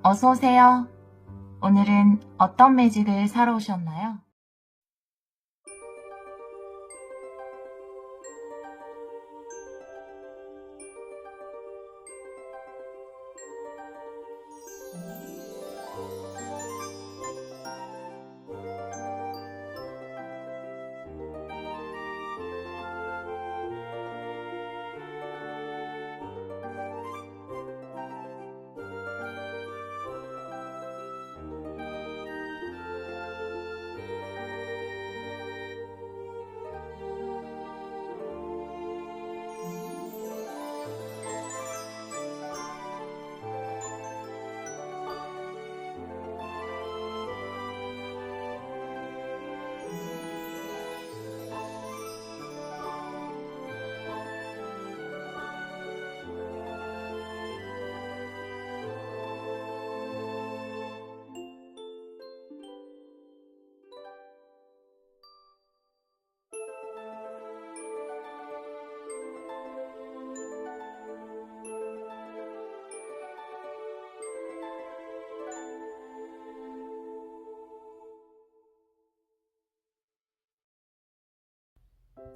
어서 오세요. 오늘은 어떤 매직을 사러 오셨나요?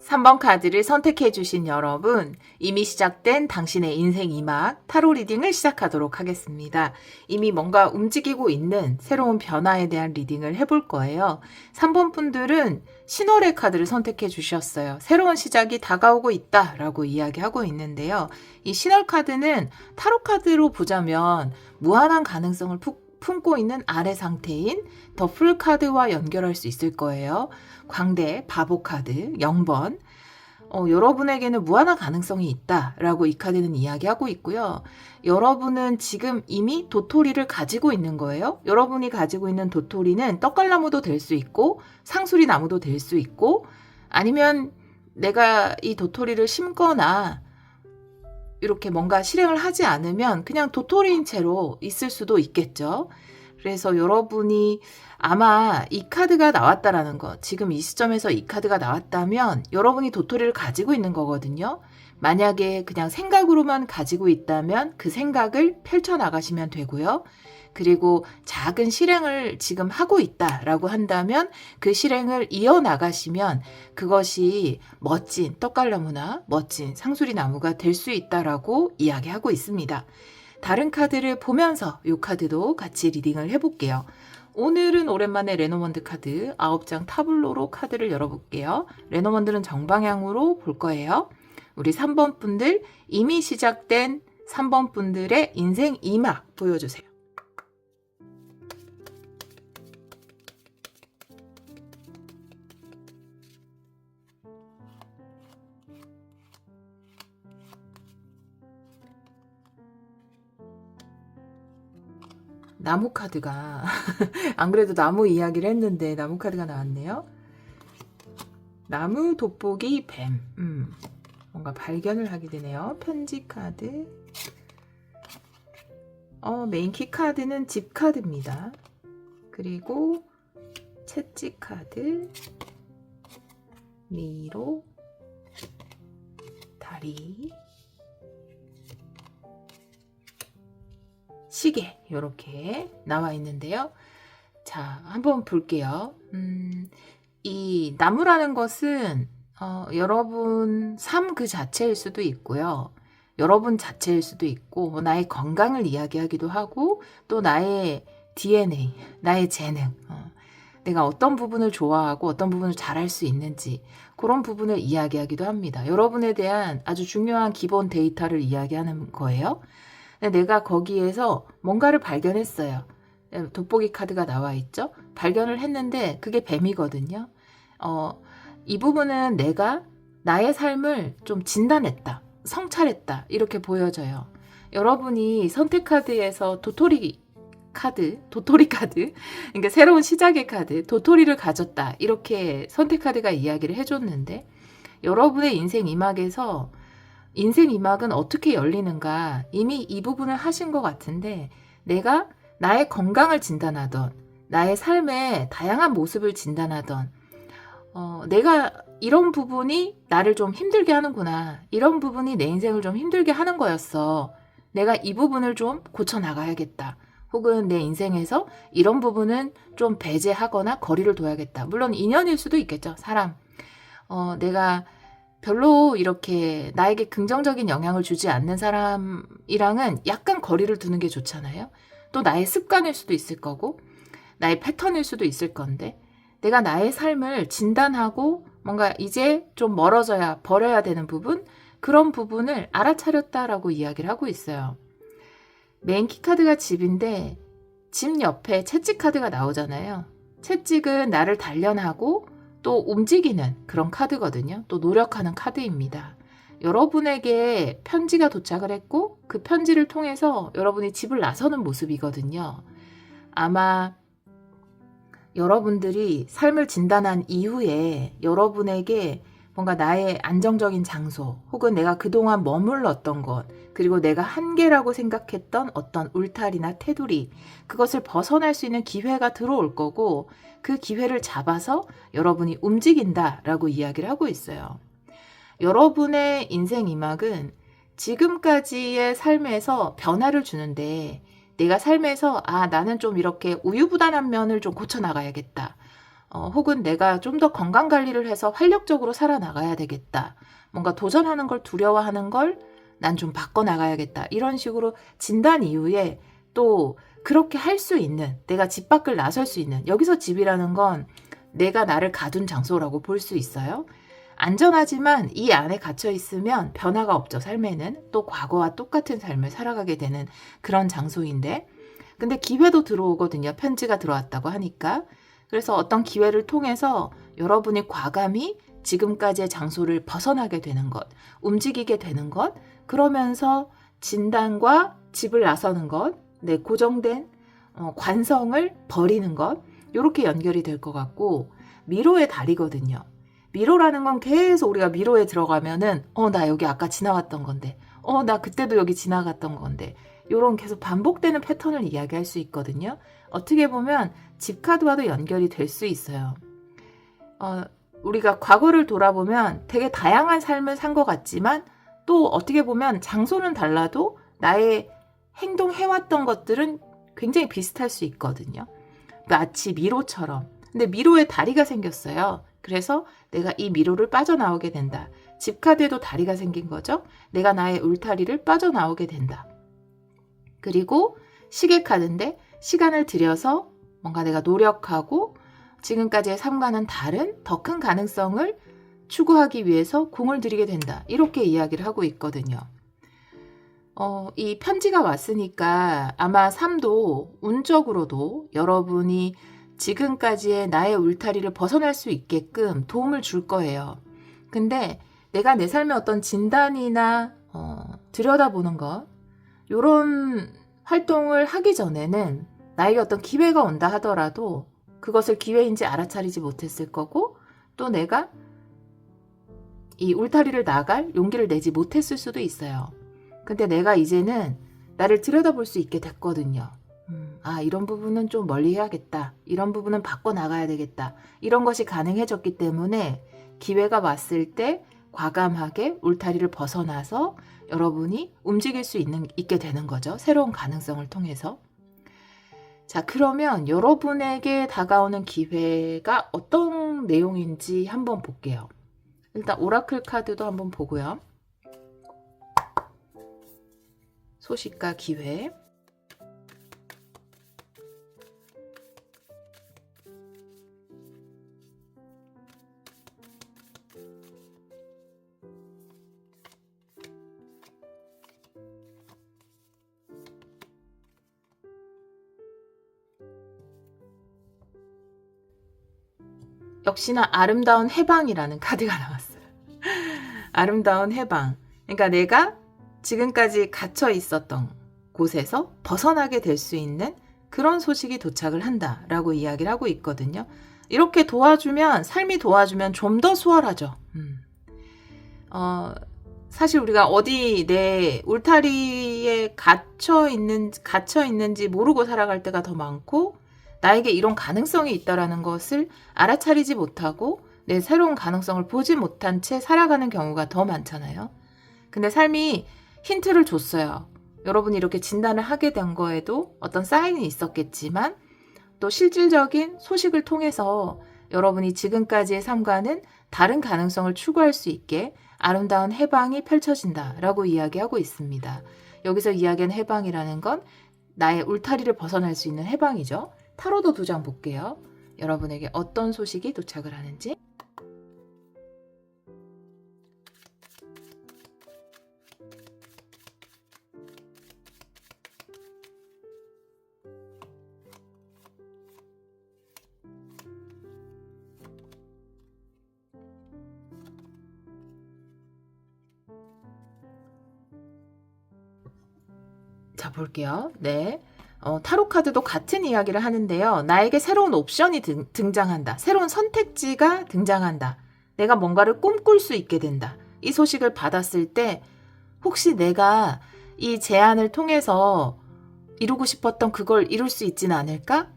삼 번 카드를 선택해 주신 여러분, 이미 시작된 당신의 인생 2막 타로 리딩을 시작하도록 하겠습니다. 이미 뭔가 움직이고 있는 새로운 변화에 대한 리딩을 해볼 거예요. 3번 분들은 신월의 카드를 선택해 주셨어요. 새로운 시작이 다가오고 있다라고 이야기하고 있는데요. 이 신월 카드는 타로 카드로 보자면 무한한 가능성을 품고 있는 아래 상태인 더 풀 카드와 연결할 수 있을 거예요. 광대, 바보 카드, 0번. 여러분에게는 무한한 가능성이 있다라고 이 카드는 이야기하고 있고요. 여러분은 지금 이미 도토리를 가지고 있는 거예요. 여러분이 가지고 있는 도토리는 떡갈나무도 될 수 있고 상수리 나무도 될 수 있고 아니면 내가 이 도토리를 심거나 이렇게 뭔가 실행을 하지 않으면 그냥 도토리인 채로 있을 수도 있겠죠. 그래서 여러분이 아마 이 카드가 나왔다라는 거, 지금 이 시점에서 이 카드가 나왔다면 여러분이 도토리를 가지고 있는 거거든요. 만약에 그냥 생각으로만 가지고 있다면 그 생각을 펼쳐나가시면 되고요. 그리고 작은 실행을 지금 하고 있다라고 한다면 그 실행을 이어나가시면 그것이 멋진 떡갈나무나 멋진 상수리 나무가 될 수 있다라고 이야기하고 있습니다. 다른 카드를 보면서 이 카드도 같이 리딩을 해볼게요. 오늘은 오랜만에 레노먼드 카드 9장 타블로로 카드를 열어볼게요. 레노먼드는 정방향으로 볼 거예요. 우리 3번 분들, 이미 시작된 3번 분들의 인생 2막 보여주세요. 나무 카드가 안 그래도 나무 이야기를 했는데 나무 카드가 나왔네요. 나무 돋보기 뱀. 뭔가 발견을 하게 되네요. 편지 카드. 메인 키 카드는 집 카드입니다. 그리고 채찍 카드, 미로, 다리, 시계 이렇게 나와 있는데요. 자, 한번 볼게요. 이 나무라는 것은 여러분 삶 그 자체일 수도 있고요. 여러분 자체일 수도 있고 나의 건강을 이야기하기도 하고 또 나의 DNA, 나의 재능, 내가 어떤 부분을 좋아하고 어떤 부분을 잘할 수 있는지 그런 부분을 이야기하기도 합니다. 여러분에 대한 아주 중요한 기본 데이터를 이야기하는 거예요. 내가 거기에서 뭔가를 발견했어요. 돋보기 카드가 나와 있죠. 발견을 했는데 그게 뱀이거든요. 이 부분은 내가 나의 삶을 좀 진단했다, 성찰했다 이렇게 보여져요. 여러분이 선택 카드에서 도토리 카드, 그러니까 새로운 시작의 카드, 도토리를 가졌다 이렇게 선택 카드가 이야기를 해줬는데 여러분의 인생 2막에서 인생 2막은 어떻게 열리는가 이미 이 부분을 하신 것 같은데 내가 나의 건강을 진단하던 나의 삶의 다양한 모습을 진단하던 내가 이런 부분이 나를 좀 힘들게 하는구나. 이런 부분이 내 인생을 좀 힘들게 하는 거였어. 내가 이 부분을 좀 고쳐나가야겠다. 혹은 내 인생에서 이런 부분은 좀 배제하거나 거리를 둬야겠다. 물론 인연일 수도 있겠죠. 사람. 내가 별로 이렇게 나에게 긍정적인 영향을 주지 않는 사람이랑은 약간 거리를 두는 게 좋잖아요. 또 나의 습관일 수도 있을 거고 나의 패턴일 수도 있을 건데 내가 나의 삶을 진단하고 뭔가 이제 좀 멀어져야 버려야 되는 부분, 그런 부분을 알아차렸다라고 이야기를 하고 있어요. 메인 키카드가 집인데 집 옆에 채찍 카드가 나오잖아요. 채찍은 나를 단련하고 또 움직이는 그런 카드거든요. 또 노력하는 카드입니다. 여러분에게 편지가 도착을 했고 그 편지를 통해서 여러분이 집을 나서는 모습이거든요. 아마 여러분들이 삶을 진단한 이후에 여러분에게 뭔가 나의 안정적인 장소 혹은 내가 그동안 머물렀던 것, 그리고 내가 한계라고 생각했던 어떤 울타리나 테두리, 그것을 벗어날 수 있는 기회가 들어올 거고 그 기회를 잡아서 여러분이 움직인다라고 이야기를 하고 있어요. 여러분의 인생 이막은 지금까지의 삶에서 변화를 주는데 내가 삶에서 나는 좀 이렇게 우유부단한 면을 좀 고쳐나가야겠다. 혹은 내가 좀 더 건강관리를 해서 활력적으로 살아나가야 되겠다. 뭔가 도전하는 걸 두려워하는 걸 난 좀 바꿔나가야겠다. 이런 식으로 진단 이후에 또 그렇게 할 수 있는, 내가 집 밖을 나설 수 있는, 여기서 집이라는 건 내가 나를 가둔 장소라고 볼 수 있어요. 안전하지만 이 안에 갇혀 있으면 변화가 없죠. 삶에는 또 과거와 똑같은 삶을 살아가게 되는 그런 장소인데, 근데 기회도 들어오거든요. 편지가 들어왔다고 하니까. 그래서 어떤 기회를 통해서 여러분이 과감히 지금까지의 장소를 벗어나게 되는 것, 움직이게 되는 것, 그러면서 진단과 집을 나서는 것, 내 고정된 관성을 버리는 것, 이렇게 연결이 될 것 같고, 미로의 달이거든요. 미로라는 건 계속 우리가 미로에 들어가면은 나 여기 아까 지나갔던 건데, 나 그때도 여기 지나갔던 건데, 이런 계속 반복되는 패턴을 이야기할 수 있거든요. 어떻게 보면 집 카드와도 연결이 될 수 있어요. 우리가 과거를 돌아보면 되게 다양한 삶을 산 것 같지만 또 어떻게 보면 장소는 달라도 나의 행동해왔던 것들은 굉장히 비슷할 수 있거든요. 마치 미로처럼. 근데 미로에 다리가 생겼어요. 그래서 내가 이 미로를 빠져나오게 된다. 집 카드에도 다리가 생긴 거죠. 내가 나의 울타리를 빠져나오게 된다. 그리고 시계 카드인데 시간을 들여서 뭔가 내가 노력하고 지금까지의 삶과는 다른 더 큰 가능성을 추구하기 위해서 공을 들이게 된다. 이렇게 이야기를 하고 있거든요. 이 편지가 왔으니까 아마 삶도 운적으로도 여러분이 지금까지의 나의 울타리를 벗어날 수 있게끔 도움을 줄 거예요. 근데 내가 내 삶의 어떤 진단이나 들여다보는 것, 이런 활동을 하기 전에는 나에게 어떤 기회가 온다 하더라도 그것을 기회인지 알아차리지 못했을 거고, 또 내가 이 울타리를 나갈 용기를 내지 못했을 수도 있어요. 근데 내가 이제는 나를 들여다볼 수 있게 됐거든요. 이런 부분은 좀 멀리 해야겠다. 이런 부분은 바꿔나가야 되겠다. 이런 것이 가능해졌기 때문에 기회가 왔을 때 과감하게 울타리를 벗어나서 여러분이 움직일 수 있게 되는 거죠. 새로운 가능성을 통해서. 자, 그러면 여러분에게 다가오는 기회가 어떤 내용인지 한번 볼게요. 일단 오라클 카드도 한번 보고요. 소식과 기회. 역시나 아름다운 해방이라는 카드가 나왔어요. 아름다운 해방. 그러니까 내가 지금까지 갇혀 있었던 곳에서 벗어나게 될 수 있는 그런 소식이 도착을 한다라고 이야기를 하고 있거든요. 이렇게 도와주면, 삶이 도와주면 좀 더 수월하죠. 사실 우리가 어디 내 울타리에 갇혀 있는지 모르고 살아갈 때가 더 많고, 나에게 이런 가능성이 있다라는 것을 알아차리지 못하고 내 새로운 가능성을 보지 못한 채 살아가는 경우가 더 많잖아요. 근데 삶이 힌트를 줬어요. 여러분이 이렇게 진단을 하게 된 거에도 어떤 사인이 있었겠지만 또 실질적인 소식을 통해서 여러분이 지금까지의 삶과는 다른 가능성을 추구할 수 있게 아름다운 해방이 펼쳐진다라고 이야기하고 있습니다. 여기서 이야기한 해방이라는 건 나의 울타리를 벗어날 수 있는 해방이죠. 타로도 2장 볼게요. 여러분에게 어떤 소식이 도착을 하는지. 자, 볼게요. 네. 타로 카드도 같은 이야기를 하는데요. 나에게 새로운 옵션이 등장한다. 새로운 선택지가 등장한다. 내가 뭔가를 꿈꿀 수 있게 된다. 이 소식을 받았을 때 혹시 내가 이 제안을 통해서 이루고 싶었던 그걸 이룰 수 있지는 않을까?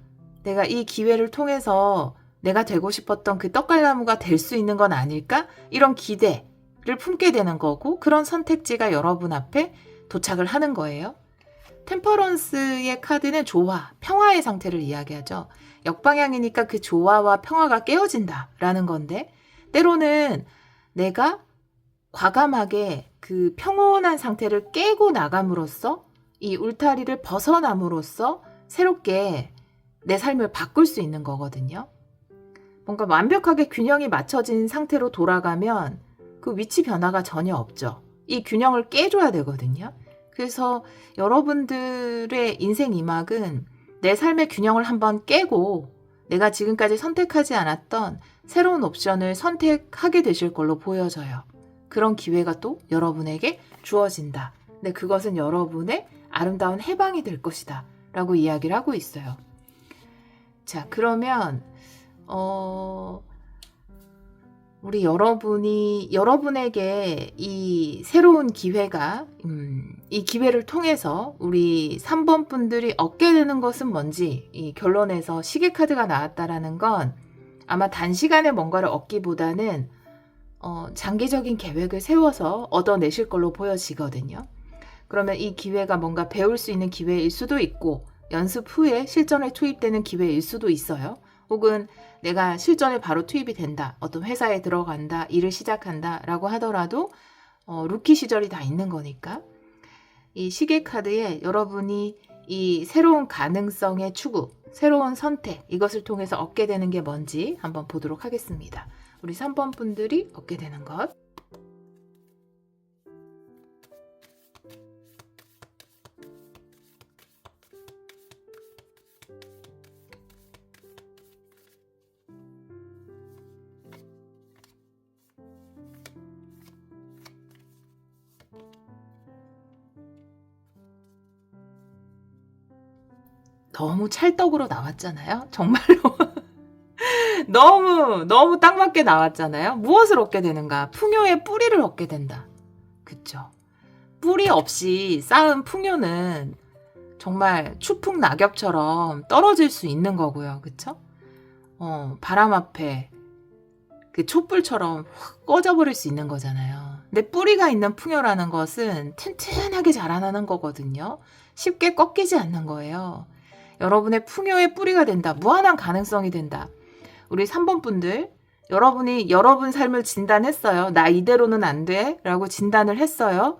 내가 이 기회를 통해서 내가 되고 싶었던 그 떡갈나무가 될 수 있는 건 아닐까? 이런 기대를 품게 되는 거고 그런 선택지가 여러분 앞에 도착을 하는 거예요. 템퍼런스의 카드는 조화, 평화의 상태를 이야기하죠. 역방향이니까 그 조화와 평화가 깨어진다라는 건데 때로는 내가 과감하게 그 평온한 상태를 깨고 나감으로써 이 울타리를 벗어남으로써 새롭게 내 삶을 바꿀 수 있는 거거든요. 뭔가 완벽하게 균형이 맞춰진 상태로 돌아가면 그 위치 변화가 전혀 없죠. 이 균형을 깨줘야 되거든요. 그래서 여러분들의 인생 이막은 내 삶의 균형을 한번 깨고 내가 지금까지 선택하지 않았던 새로운 옵션을 선택하게 되실 걸로 보여져요. 그런 기회가 또 여러분에게 주어진다. 근데 그것은 여러분의 아름다운 해방이 될 것이다 라고 이야기를 하고 있어요. 자, 그러면 우리 여러분에게 이 새로운 기회가 이 기회를 통해서 우리 3번 분들이 얻게 되는 것은 뭔지 이 결론에서 시계 카드가 나왔다라는 건 아마 단시간에 뭔가를 얻기보다는 장기적인 계획을 세워서 얻어내실 걸로 보여지거든요. 그러면 이 기회가 뭔가 배울 수 있는 기회일 수도 있고 연습 후에 실전에 투입되는 기회일 수도 있어요. 혹은 내가 실전에 바로 투입이 된다. 어떤 회사에 들어간다. 일을 시작한다. 라고 하더라도 루키 시절이 다 있는 거니까. 이 시계 카드에 여러분이 이 새로운 가능성의 추구, 새로운 선택 이것을 통해서 얻게 되는 게 뭔지 한번 보도록 하겠습니다. 우리 3번 분들이 얻게 되는 것. 너무 찰떡으로 나왔잖아요. 정말로 너무 딱 맞게 나왔잖아요. 무엇을 얻게 되는가? 풍요의 뿌리를 얻게 된다. 그쵸? 뿌리 없이 쌓은 풍요는 정말 추풍 낙엽처럼 떨어질 수 있는 거고요. 그쵸? 바람 앞에 그 촛불처럼 확 꺼져버릴 수 있는 거잖아요. 근데 뿌리가 있는 풍요라는 것은 튼튼하게 자라나는 거거든요. 쉽게 꺾이지 않는 거예요. 여러분의 풍요의 뿌리가 된다. 무한한 가능성이 된다. 우리 3번 분들, 여러분이 여러분 삶을 진단했어요. 나 이대로는 안 돼. 라고 진단을 했어요.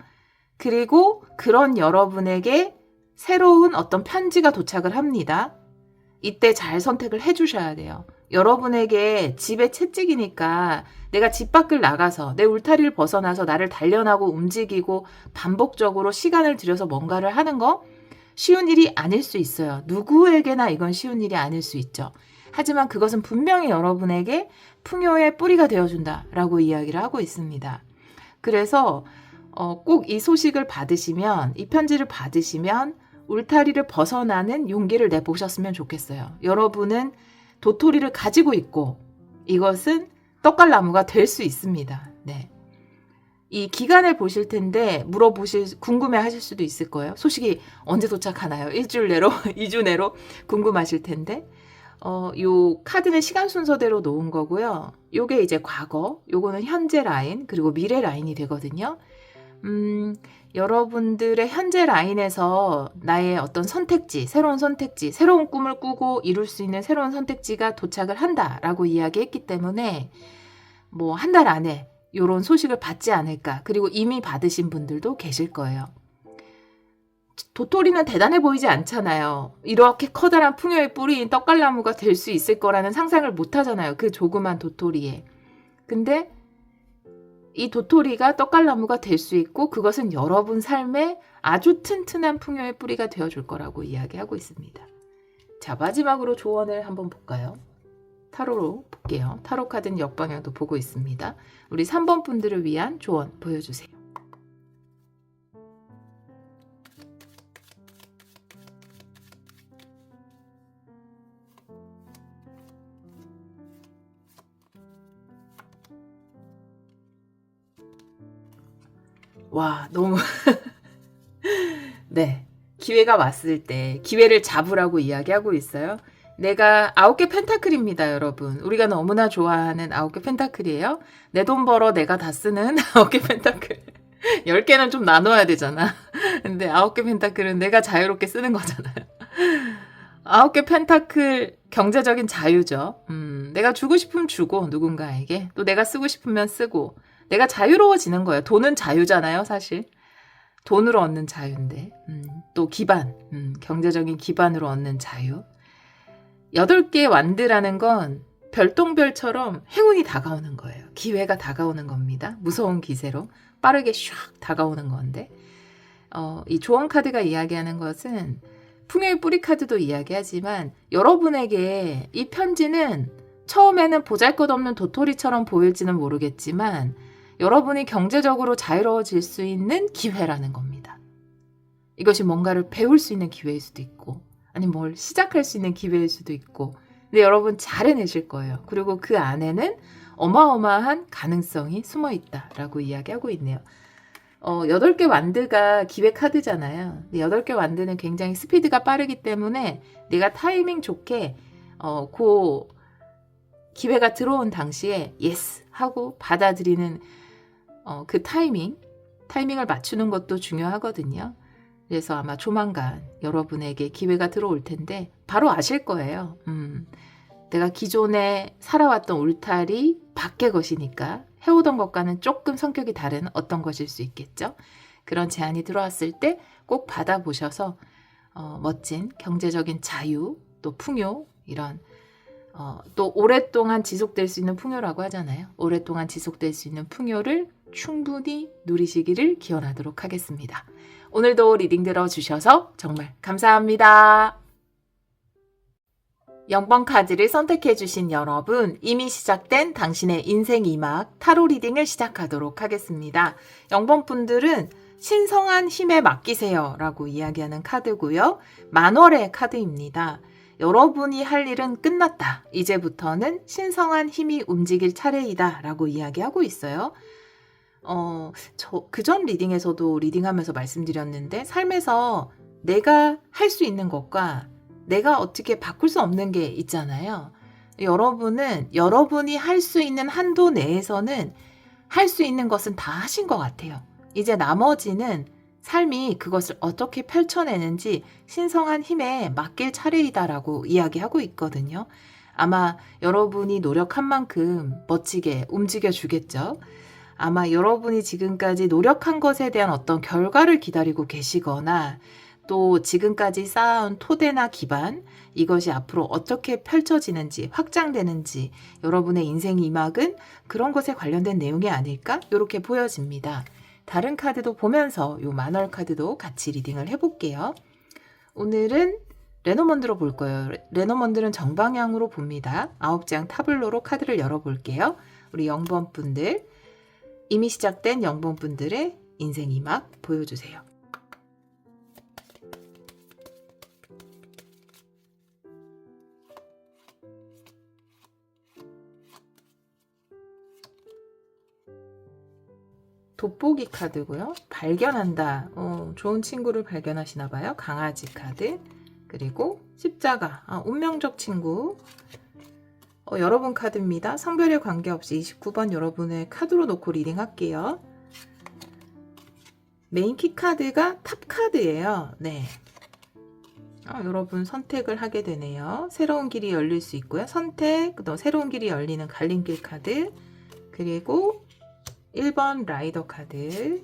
그리고 그런 여러분에게 새로운 어떤 편지가 도착을 합니다. 이때 잘 선택을 해주셔야 돼요. 여러분에게 집에 채찍이니까 내가 집 밖을 나가서 내 울타리를 벗어나서 나를 단련하고 움직이고 반복적으로 시간을 들여서 뭔가를 하는 거 쉬운 일이 아닐 수 있어요. 누구에게나 이건 쉬운 일이 아닐 수 있죠. 하지만 그것은 분명히 여러분에게 풍요의 뿌리가 되어준다라고 이야기를 하고 있습니다. 그래서 꼭 이 소식을 받으시면, 이 편지를 받으시면 울타리를 벗어나는 용기를 내보셨으면 좋겠어요. 여러분은 도토리를 가지고 있고 이것은 떡갈나무가 될 수 있습니다. 네. 이 기간을 보실 텐데 궁금해 하실 수도 있을 거예요. 소식이 언제 도착하나요? 일주일 내로, 2주 내로 궁금하실 텐데 요 카드는 시간 순서대로 놓은 거고요. 요게 이제 과거, 요거는 현재 라인, 그리고 미래 라인이 되거든요. 여러분들의 현재 라인에서 나의 어떤 선택지, 새로운 꿈을 꾸고 이룰 수 있는 새로운 선택지가 도착을 한다라고 이야기했기 때문에 뭐 한 달 안에 이런 소식을 받지 않을까. 그리고 이미 받으신 분들도 계실 거예요. 도토리는 대단해 보이지 않잖아요. 이렇게 커다란 풍요의 뿌리인 떡갈나무가 될 수 있을 거라는 상상을 못 하잖아요. 그 조그만 도토리에. 근데 이 도토리가 떡갈나무가 될 수 있고 그것은 여러분 삶에 아주 튼튼한 풍요의 뿌리가 되어줄 거라고 이야기하고 있습니다. 자, 마지막으로 조언을 한번 볼까요? 타로로 볼게요. 타로 카드는 역방향도 보고 있습니다. 우리 3번 분들을 위한 조언 보여주세요. 와, 너무 네, 기회가 왔을 때 기회를 잡으라고 이야기하고 있어요. 내가 9개 펜타클입니다, 여러분. 우리가 너무나 좋아하는 9개 펜타클이에요. 내 돈 벌어 내가 다 쓰는 9개 펜타클. 10개는 좀 나눠야 되잖아. 근데 9개 펜타클은 내가 자유롭게 쓰는 거잖아요. 9개 펜타클 경제적인 자유죠. 내가 주고 싶으면 주고 누군가에게 또 내가 쓰고 싶으면 쓰고 내가 자유로워지는 거예요. 돈은 자유잖아요, 사실. 돈으로 얻는 자유인데 또 기반, 경제적인 기반으로 얻는 자유. 8개 완드라는 건 별똥별처럼 행운이 다가오는 거예요. 기회가 다가오는 겁니다. 무서운 기세로 빠르게 슉 다가오는 건데 이 조언 카드가 이야기하는 것은 풍요의 뿌리 카드도 이야기하지만 여러분에게 이 편지는 처음에는 보잘것없는 도토리처럼 보일지는 모르겠지만 여러분이 경제적으로 자유로워질 수 있는 기회라는 겁니다. 이것이 뭔가를 배울 수 있는 기회일 수도 있고 아니면 뭘 시작할 수 있는 기회일 수도 있고 근데 여러분 잘 해내실 거예요. 그리고 그 안에는 어마어마한 가능성이 숨어 있다라고 이야기하고 있네요. 8개 완드가 기회 카드잖아요. 8개 완드는 굉장히 스피드가 빠르기 때문에 내가 타이밍 좋게 그 기회가 들어온 당시에 예스 하고 받아들이는 그 타이밍을 맞추는 것도 중요하거든요. 그래서 아마 조만간 여러분에게 기회가 들어올 텐데 바로 아실 거예요. 내가 기존에 살아왔던 울타리 밖의 것이니까 해오던 것과는 조금 성격이 다른 어떤 것일 수 있겠죠. 그런 제안이 들어왔을 때 꼭 받아보셔서 멋진 경제적인 자유, 또 풍요 이런 또 오랫동안 지속될 수 있는 풍요라고 하잖아요. 오랫동안 지속될 수 있는 풍요를 충분히 누리시기를 기원하도록 하겠습니다. 오늘도 리딩 들어주셔서 정말 감사합니다. 0번 카드를 선택해주신 여러분, 이미 시작된 당신의 인생 2막 타로 리딩을 시작하도록 하겠습니다. 0번 분들은 신성한 힘에 맡기세요 라고 이야기하는 카드고요. 만월의 카드입니다. 여러분이 할 일은 끝났다. 이제부터는 신성한 힘이 움직일 차례이다 라고 이야기하고 있어요. 그전 리딩에서도 리딩하면서 말씀드렸는데 삶에서 내가 할 수 있는 것과 내가 어떻게 바꿀 수 없는 게 있잖아요. 여러분은 여러분이 할 수 있는 한도 내에서는 할 수 있는 것은 다 하신 것 같아요. 이제 나머지는 삶이 그것을 어떻게 펼쳐내는지 신성한 힘에 맡길 차례이다라고 이야기하고 있거든요. 아마 여러분이 노력한 만큼 멋지게 움직여 주겠죠. 아마 여러분이 지금까지 노력한 것에 대한 어떤 결과를 기다리고 계시거나 또 지금까지 쌓아온 토대나 기반, 이것이 앞으로 어떻게 펼쳐지는지, 확장되는지 여러분의 인생 2막은 그런 것에 관련된 내용이 아닐까? 이렇게 보여집니다. 다른 카드도 보면서 이 만월 카드도 같이 리딩을 해볼게요. 오늘은 레노먼드로 볼 거예요. 레노먼드는 정방향으로 봅니다. 9장 타블로로 카드를 열어볼게요. 우리 0번 분들, 이미 시작된 0번 분들의 인생 2막 보여주세요. 돋보기 카드고요. 발견한다. 좋은 친구를 발견하시나 봐요. 강아지 카드. 그리고 십자가. 운명적 친구. 여러분 카드입니다. 성별에 관계없이 29번 여러분의 카드로 놓고 리딩 할게요. 메인 키카드가 탑카드예요. 네. 여러분 선택을 하게 되네요. 새로운 길이 열릴 수 있고요. 선택, 또 새로운 길이 열리는 갈림길 카드, 그리고 1번 라이더 카드,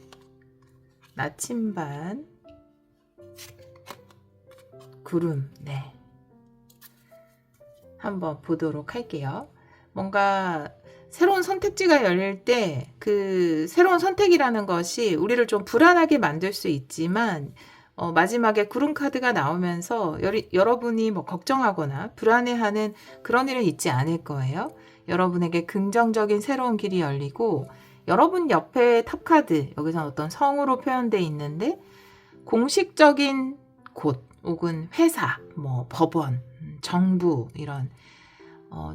나침반, 구름. 네. 한번 보도록 할게요. 뭔가 새로운 선택지가 열릴 때 그 새로운 선택이라는 것이 우리를 좀 불안하게 만들 수 있지만 마지막에 구름 카드가 나오면서 여러분이 뭐 걱정하거나 불안해하는 그런 일은 있지 않을 거예요. 여러분에게 긍정적인 새로운 길이 열리고, 여러분 옆에 탑 카드, 여기서 어떤 성으로 표현되어 있는데 공식적인 곳 혹은 회사, 뭐 법원, 정부, 이런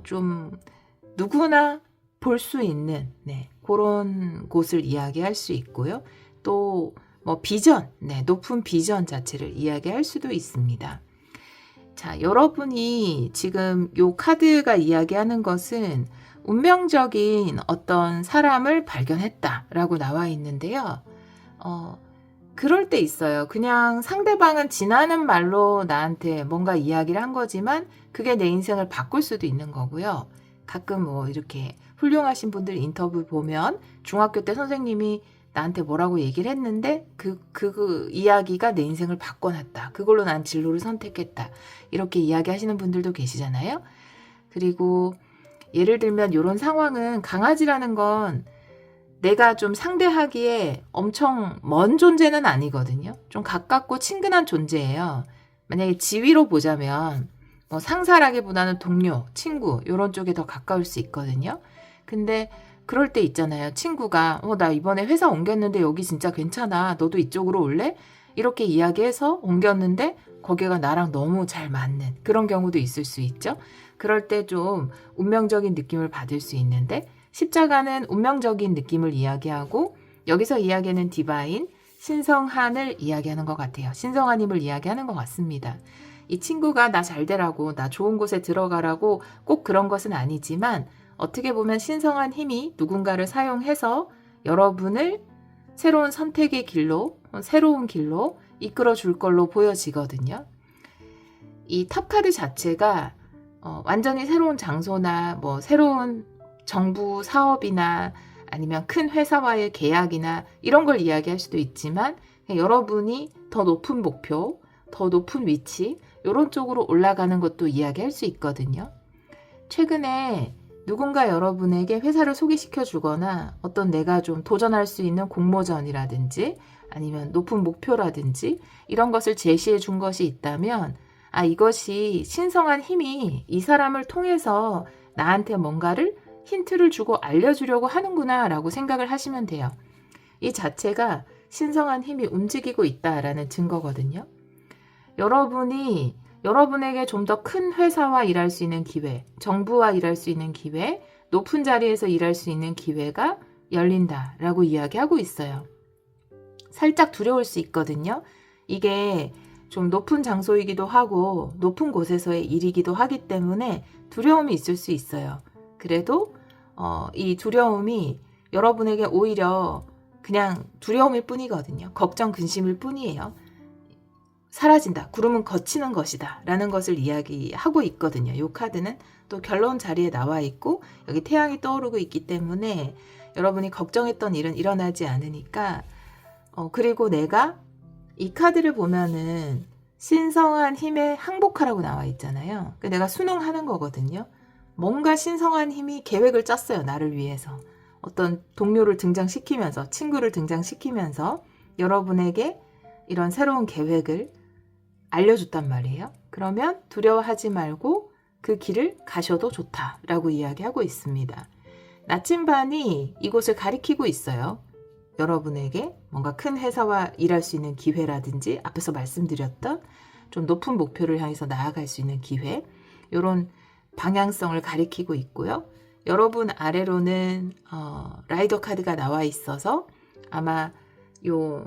좀 누구나 볼 수 있는 그런 곳을 이야기할 수 있고요. 또 뭐 비전, 높은 비전 자체를 이야기할 수도 있습니다. 자, 여러분이 지금 요 카드가 이야기하는 것은 운명적인 어떤 사람을 발견했다라고 나와 있는데요. 그럴 때 있어요. 그냥 상대방은 지나는 말로 나한테 뭔가 이야기를 한 거지만 그게 내 인생을 바꿀 수도 있는 거고요. 가끔 뭐 이렇게 훌륭하신 분들 인터뷰 보면 중학교 때 선생님이 나한테 뭐라고 얘기를 했는데 그 이야기가 내 인생을 바꿔놨다. 그걸로 난 진로를 선택했다. 이렇게 이야기하시는 분들도 계시잖아요. 그리고 예를 들면 이런 상황은, 강아지라는 건 내가 좀 상대하기에 엄청 먼 존재는 아니거든요. 좀 가깝고 친근한 존재예요. 만약에 지위로 보자면 뭐 상사라기보다는 동료, 친구 이런 쪽에 더 가까울 수 있거든요. 근데 그럴 때 있잖아요. 친구가 나 이번에 회사 옮겼는데 여기 진짜 괜찮아. 너도 이쪽으로 올래? 이렇게 이야기해서 옮겼는데 거기가 나랑 너무 잘 맞는 그런 경우도 있을 수 있죠. 그럴 때 좀 운명적인 느낌을 받을 수 있는데, 십자가는 운명적인 느낌을 이야기하고 여기서 이야기하는 디바인, 신성한을 이야기하는 것 같아요. 신성한 힘을 이야기하는 것 같습니다. 이 친구가 나 잘 되라고, 나 좋은 곳에 들어가라고 꼭 그런 것은 아니지만 어떻게 보면 신성한 힘이 누군가를 사용해서 여러분을 새로운 선택의 길로, 새로운 길로 이끌어 줄 걸로 보여지거든요. 이 탑카드 자체가 완전히 새로운 장소나 뭐 새로운 정부 사업이나 아니면 큰 회사와의 계약이나 이런 걸 이야기할 수도 있지만, 여러분이 더 높은 목표, 더 높은 위치, 이런 쪽으로 올라가는 것도 이야기할 수 있거든요. 최근에 누군가 여러분에게 회사를 소개시켜 주거나 어떤 내가 좀 도전할 수 있는 공모전이라든지 아니면 높은 목표라든지 이런 것을 제시해 준 것이 있다면, 이것이 신성한 힘이 이 사람을 통해서 나한테 뭔가를 힌트를 주고 알려주려고 하는구나 라고 생각을 하시면 돼요. 이 자체가 신성한 힘이 움직이고 있다라는 증거거든요. 여러분이 여러분에게 좀 더 큰 회사와 일할 수 있는 기회, 정부와 일할 수 있는 기회, 높은 자리에서 일할 수 있는 기회가 열린다라고 이야기하고 있어요. 살짝 두려울 수 있거든요. 이게 좀 높은 장소이기도 하고 높은 곳에서의 일이기도 하기 때문에 두려움이 있을 수 있어요. 그래도 이 두려움이 여러분에게 오히려 그냥 두려움일 뿐이거든요. 걱정, 근심일 뿐이에요. 사라진다. 구름은 거치는 것이다. 라는 것을 이야기하고 있거든요. 이 카드는 또 결론 자리에 나와 있고 여기 태양이 떠오르고 있기 때문에 여러분이 걱정했던 일은 일어나지 않으니까, 그리고 내가 이 카드를 보면은 신성한 힘에 항복하라고 나와 있잖아요. 내가 순응하는 거거든요. 뭔가 신성한 힘이 계획을 짰어요. 나를 위해서. 어떤 동료를 등장시키면서, 친구를 등장시키면서 여러분에게 이런 새로운 계획을 알려줬단 말이에요. 그러면 두려워하지 말고 그 길을 가셔도 좋다라고 이야기하고 있습니다. 나침반이 이곳을 가리키고 있어요. 여러분에게 뭔가 큰 회사와 일할 수 있는 기회라든지 앞에서 말씀드렸던 좀 높은 목표를 향해서 나아갈 수 있는 기회, 이런 방향성을 가리키고 있고요. 여러분 아래로는 라이더 카드가 나와 있어서 아마 요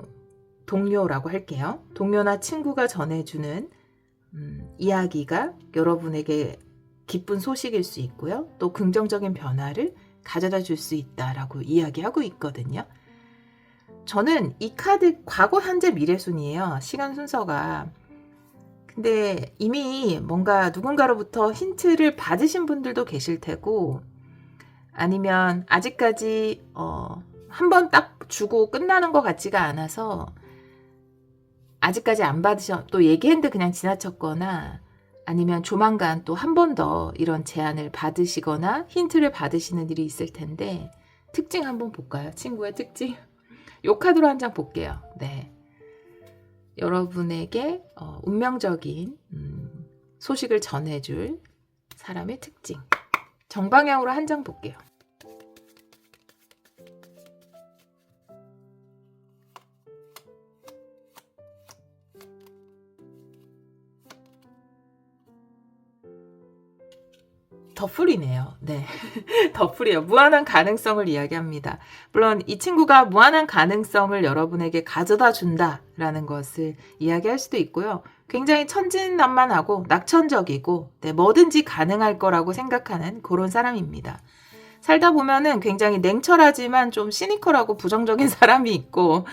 동료라고 할게요. 동료나 친구가 전해주는 이야기가 여러분에게 기쁜 소식일 수 있고요. 또 긍정적인 변화를 가져다 줄 수 있다라고 이야기하고 있거든요. 저는 이 카드 과거, 현재, 미래 순이에요. 시간 순서가. 근데 이미 뭔가 누군가로부터 힌트를 받으신 분들도 계실 테고, 아니면 아직까지 한 번 딱 주고 끝나는 것 같지가 않아서 아직까지 안 받으셔, 또 얘기했는데 그냥 지나쳤거나, 아니면 조만간 또 한 번 더 이런 제안을 받으시거나 힌트를 받으시는 일이 있을 텐데, 특징 한번 볼까요? 친구의 특징. 요 카드로 한 장 볼게요. 네. 여러분에게 운명적인 소식을 전해줄 사람의 특징. 정방향으로 한 장 볼게요. 더풀이네요. 네. 더풀이에요. 무한한 가능성을 이야기합니다. 물론 이 친구가 무한한 가능성을 여러분에게 가져다 준다라는 것을 이야기할 수도 있고요. 굉장히 천진난만하고 낙천적이고, 네, 뭐든지 가능할 거라고 생각하는 그런 사람입니다. 살다 보면은 굉장히 냉철하지만 좀 시니컬하고 부정적인 사람이 있고,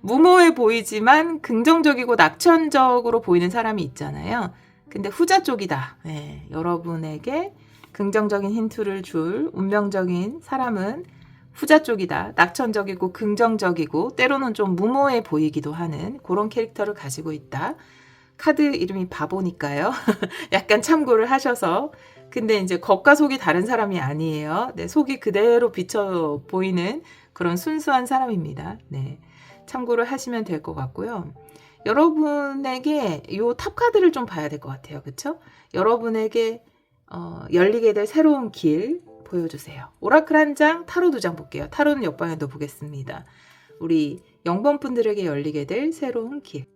무모해 보이지만 긍정적이고 낙천적으로 보이는 사람이 있잖아요. 근데 후자 쪽이다. 네, 여러분에게 긍정적인 힌트를 줄 운명적인 사람은 후자 쪽이다. 낙천적이고 긍정적이고 때로는 좀 무모해 보이기도 하는 그런 캐릭터를 가지고 있다. 카드 이름이 바보니까요. 약간 참고를 하셔서. 근데 이제 겉과 속이 다른 사람이 아니에요. 네, 속이 그대로 비쳐 보이는 그런 순수한 사람입니다. 네, 참고를 하시면 될 것 같고요. 여러분에게 요 탑 카드를 좀 봐야 될 것 같아요. 그쵸? 여러분에게 열리게 될 새로운 길 보여주세요. 오라클 한 장, 타로 2장 볼게요. 타로는 옆방에도 보겠습니다. 우리 0번 분들에게 열리게 될 새로운 길.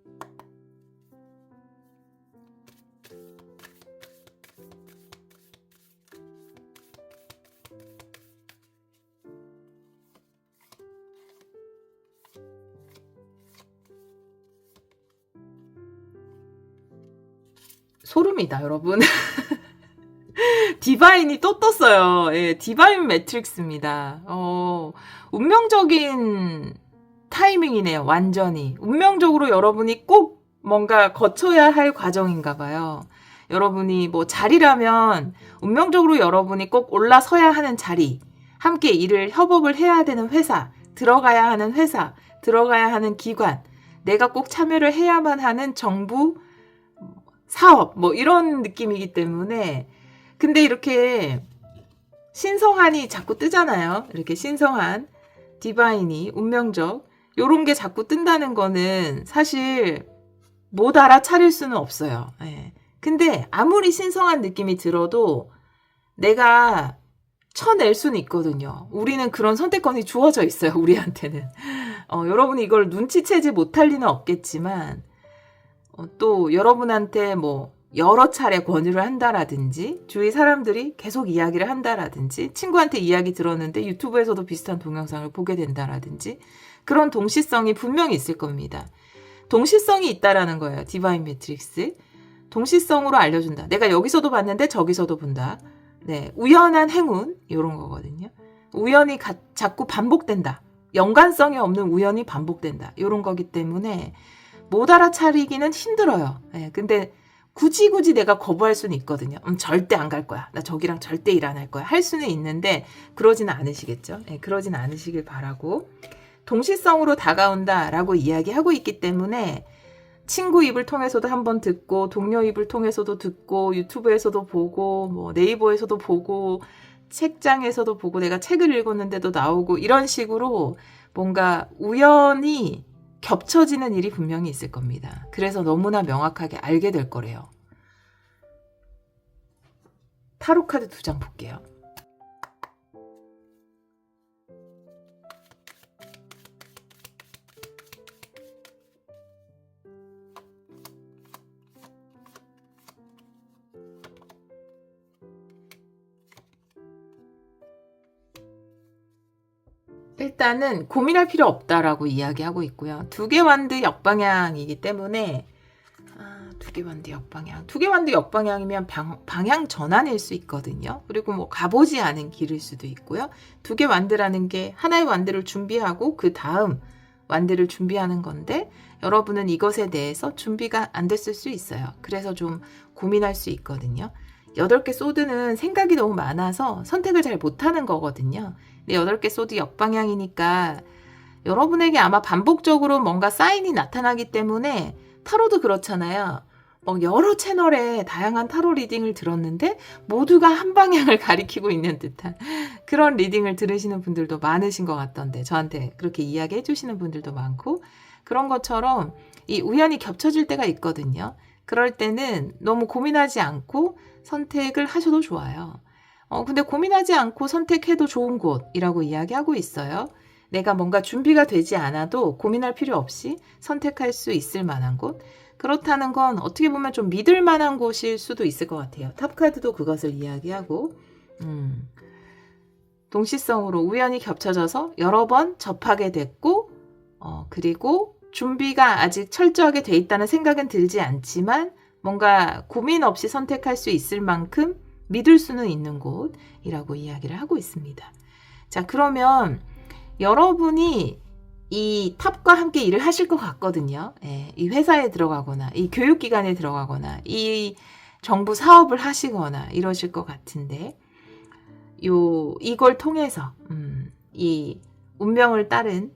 소름이다, 여러분. 디바인이 또 떴어요. 예, 디바인 매트릭스입니다. 운명적인 타이밍이네요. 완전히. 운명적으로 여러분이 꼭 뭔가 거쳐야 할 과정인가 봐요. 여러분이 뭐 자리라면 운명적으로 여러분이 꼭 올라서야 하는 자리, 함께 일을 협업을 해야 되는 회사, 들어가야 하는 회사, 들어가야 하는 기관, 내가 꼭 참여를 해야만 하는 정부 사업, 뭐 이런 느낌이기 때문에. 근데 이렇게 신성한이 자꾸 뜨잖아요. 이렇게 신성한 디바인이 운명적 요런 게 자꾸 뜬다는 거는 사실 못 알아차릴 수는 없어요. 예. 근데 아무리 신성한 느낌이 들어도 내가 쳐낼 수는 있거든요. 우리는 그런 선택권이 주어져 있어요. 우리한테는. 여러분이 이걸 눈치채지 못할 리는 없겠지만 또 여러분한테 뭐 여러 차례 권유를 한다라든지 주위 사람들이 계속 이야기를 한다라든지 친구한테 이야기 들었는데 유튜브에서도 비슷한 동영상을 보게 된다라든지 그런 동시성이 분명히 있을 겁니다. 동시성이 있다라는 거예요. 디바인 매트릭스. 동시성으로 알려준다. 내가 여기서도 봤는데 저기서도 본다. 네, 우연한 행운 이런 거거든요. 우연이 자꾸 반복된다. 연관성이 없는 우연이 반복된다. 이런 거기 때문에 못 알아차리기는 힘들어요. 네, 근데 굳이 내가 거부할 수는 있거든요. 절대 안 갈 거야. 나 저기랑 절대 일 안 할 거야. 할 수는 있는데 그러지는 않으시겠죠. 네, 그러지는 않으시길 바라고. 동시성으로 다가온다라고 이야기하고 있기 때문에 친구 입을 통해서도 한번 듣고 동료 입을 통해서도 듣고 유튜브에서도 보고 뭐 네이버에서도 보고 책장에서도 보고 내가 책을 읽었는데도 나오고 이런 식으로 뭔가 우연히 겹쳐지는 일이 분명히 있을 겁니다. 그래서 너무나 명확하게 알게 될 거래요. 타로 카드 2장 볼게요. 일단은 고민할 필요 없다라고 이야기하고 있고요. 2개 완드 역방향이기 때문에 2개 완드 역방향. 2개 완드 역방향이면 방향 전환일 수 있거든요. 그리고 뭐 가보지 않은 길일 수도 있고요. 2개 완드라는 게 하나의 완드를 준비하고 그 다음 완드를 준비하는 건데 여러분은 이것에 대해서 준비가 안 됐을 수 있어요. 그래서 좀 고민할 수 있거든요. 8개 소드는 생각이 너무 많아서 선택을 잘 못하는 거거든요. 근데 8개 소드 역방향이니까 여러분에게 아마 반복적으로 뭔가 사인이 나타나기 때문에 타로도 그렇잖아요. 여러 채널에 다양한 타로 리딩을 들었는데 모두가 한 방향을 가리키고 있는 듯한 그런 리딩을 들으시는 분들도 많으신 것 같던데 저한테 그렇게 이야기해 주시는 분들도 많고 그런 것처럼 이 우연히 겹쳐질 때가 있거든요. 그럴 때는 너무 고민하지 않고 선택을 하셔도 좋아요. 근데 고민하지 않고 선택해도 좋은 곳이라고 이야기하고 있어요. 내가 뭔가 준비가 되지 않아도 고민할 필요 없이 선택할 수 있을 만한 곳. 그렇다는 건 어떻게 보면 좀 믿을 만한 곳일 수도 있을 것 같아요. 탑카드도 그것을 이야기하고 동시성으로 우연히 겹쳐져서 여러 번 접하게 됐고 그리고 준비가 아직 철저하게 돼 있다는 생각은 들지 않지만 뭔가 고민 없이 선택할 수 있을 만큼 믿을 수는 있는 곳이라고 이야기를 하고 있습니다. 자, 그러면 여러분이 이 탑과 함께 일을 하실 것 같거든요. 예, 이 회사에 들어가거나 이 교육기관에 들어가거나 이 정부 사업을 하시거나 이러실 것 같은데 이걸 통해서 이 운명을 따른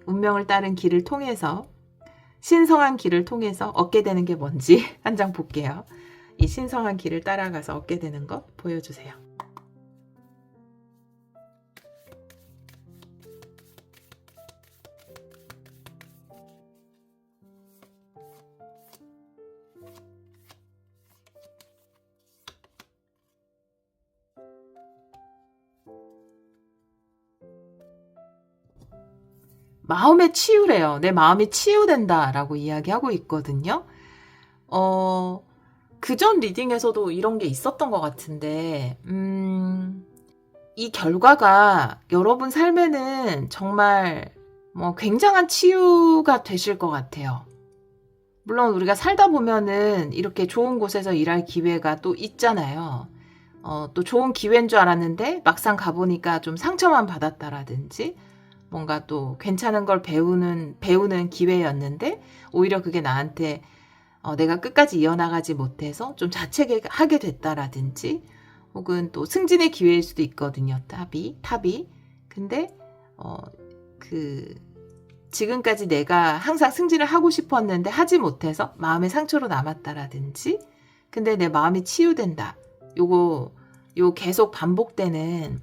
운명을 따른 길을 통해서 신성한 길을 통해서 얻게 되는 게 뭔지 한 장 볼게요. 이 신성한 길을 따라가서 얻게 되는 것 보여주세요. 마음의 치유래요. 내 마음이 치유된다라고 이야기하고 있거든요. 그전 리딩에서도 이런 게 있었던 것 같은데 이 결과가 여러분 삶에는 정말 굉장한 치유가 되실 것 같아요. 물론 우리가 살다 보면은 이렇게 좋은 곳에서 일할 기회가 또 있잖아요. 또 좋은 기회인 줄 알았는데 막상 가보니까 좀 상처만 받았다라든지 뭔가 또 괜찮은 걸 배우는 기회였는데 오히려 그게 나한테 내가 끝까지 이어나가지 못해서 좀 자책하게 됐다라든지 혹은 또 승진의 기회일 수도 있거든요. 탑이. 근데 지금까지 내가 항상 승진을 하고 싶었는데 하지 못해서 마음의 상처로 남았다라든지 근데 내 마음이 치유된다. 요 계속 반복되는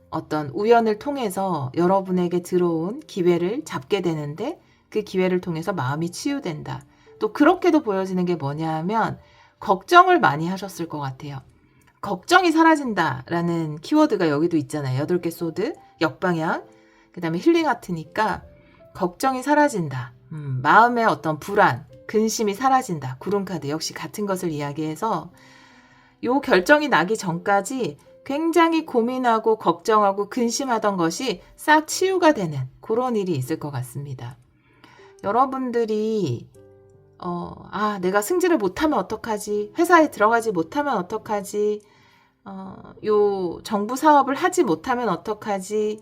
어떤 우연을 통해서 여러분에게 들어온 기회를 잡게 되는데 그 기회를 통해서 마음이 치유된다. 또 그렇게도 보여지는 게 뭐냐 하면 걱정을 많이 하셨을 것 같아요. 걱정이 사라진다라는 키워드가 여기도 있잖아요. 8개 소드, 역방향, 그 다음에 힐링하트니까 걱정이 사라진다. 마음의 어떤 불안, 근심이 사라진다. 구름카드 역시 같은 것을 이야기해서 요 결정이 나기 전까지 굉장히 고민하고 걱정하고 근심하던 것이 싹 치유가 되는 그런 일이 있을 것 같습니다. 여러분들이 내가 승진을 못하면 어떡하지? 회사에 들어가지 못하면 어떡하지? 요 정부 사업을 하지 못하면 어떡하지?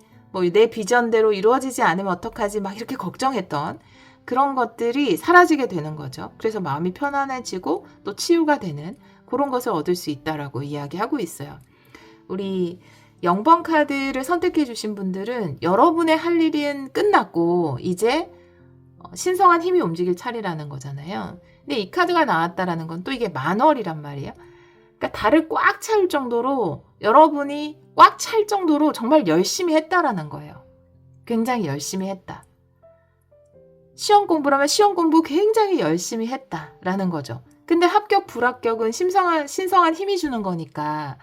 내 비전대로 이루어지지 않으면 어떡하지? 막 이렇게 걱정했던 그런 것들이 사라지게 되는 거죠. 그래서 마음이 편안해지고 또 치유가 되는 그런 것을 얻을 수 있다라고 이야기하고 있어요. 우리 0번 카드를 선택해 주신 분들은 여러분의 할 일은 끝났고 이제 신성한 힘이 움직일 차례라는 거잖아요. 근데 이 카드가 나왔다라는 건 또 이게 만월이란 말이에요. 그러니까 달을 꽉 채울 정도로 여러분이 꽉 찰 정도로 정말 열심히 했다라는 거예요. 굉장히 열심히 했다. 시험 공부라면 시험 공부 굉장히 열심히 했다라는 거죠. 근데 합격 불합격은 신성한 힘이 주는 거니까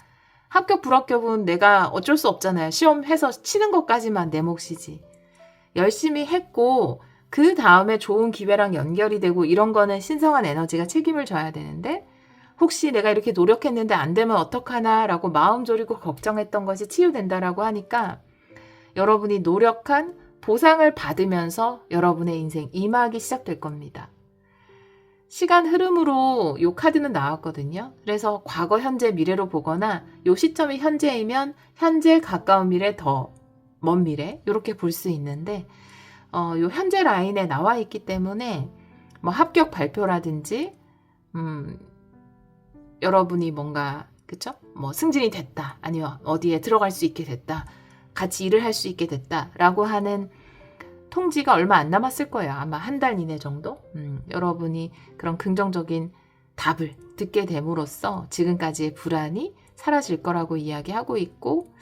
합격 불합격은 내가 어쩔 수 없잖아요. 시험해서 치는 것까지만 내 몫이지. 열심히 했고 그 다음에 좋은 기회랑 연결이 되고 이런 거는 신성한 에너지가 책임을 져야 되는데 혹시 내가 이렇게 노력했는데 안 되면 어떡하나 라고 마음 졸이고 걱정했던 것이 치유된다라고 하니까 여러분이 노력한 보상을 받으면서 여러분의 인생 임하기 시작될 겁니다. 시간 흐름으로 요 카드는 나왔거든요. 그래서 과거, 현재, 미래로 보거나 요 시점이 현재이면 현재 가까운 미래, 더 먼 미래 이렇게 볼 수 있는데 요 현재 라인에 나와 있기 때문에 뭐 합격 발표라든지 여러분이 뭔가 그쵸? 뭐 승진이 됐다, 아니면 어디에 들어갈 수 있게 됐다, 같이 일을 할 수 있게 됐다 라고 하는 통지가 얼마 안 남았을 거예요. 아마 한 달 이내 정도. 여러분이 그런 긍정적인 답을 듣게 됨으로써 지금까지의 불안이 사라질 거라고 이야기하고 있고,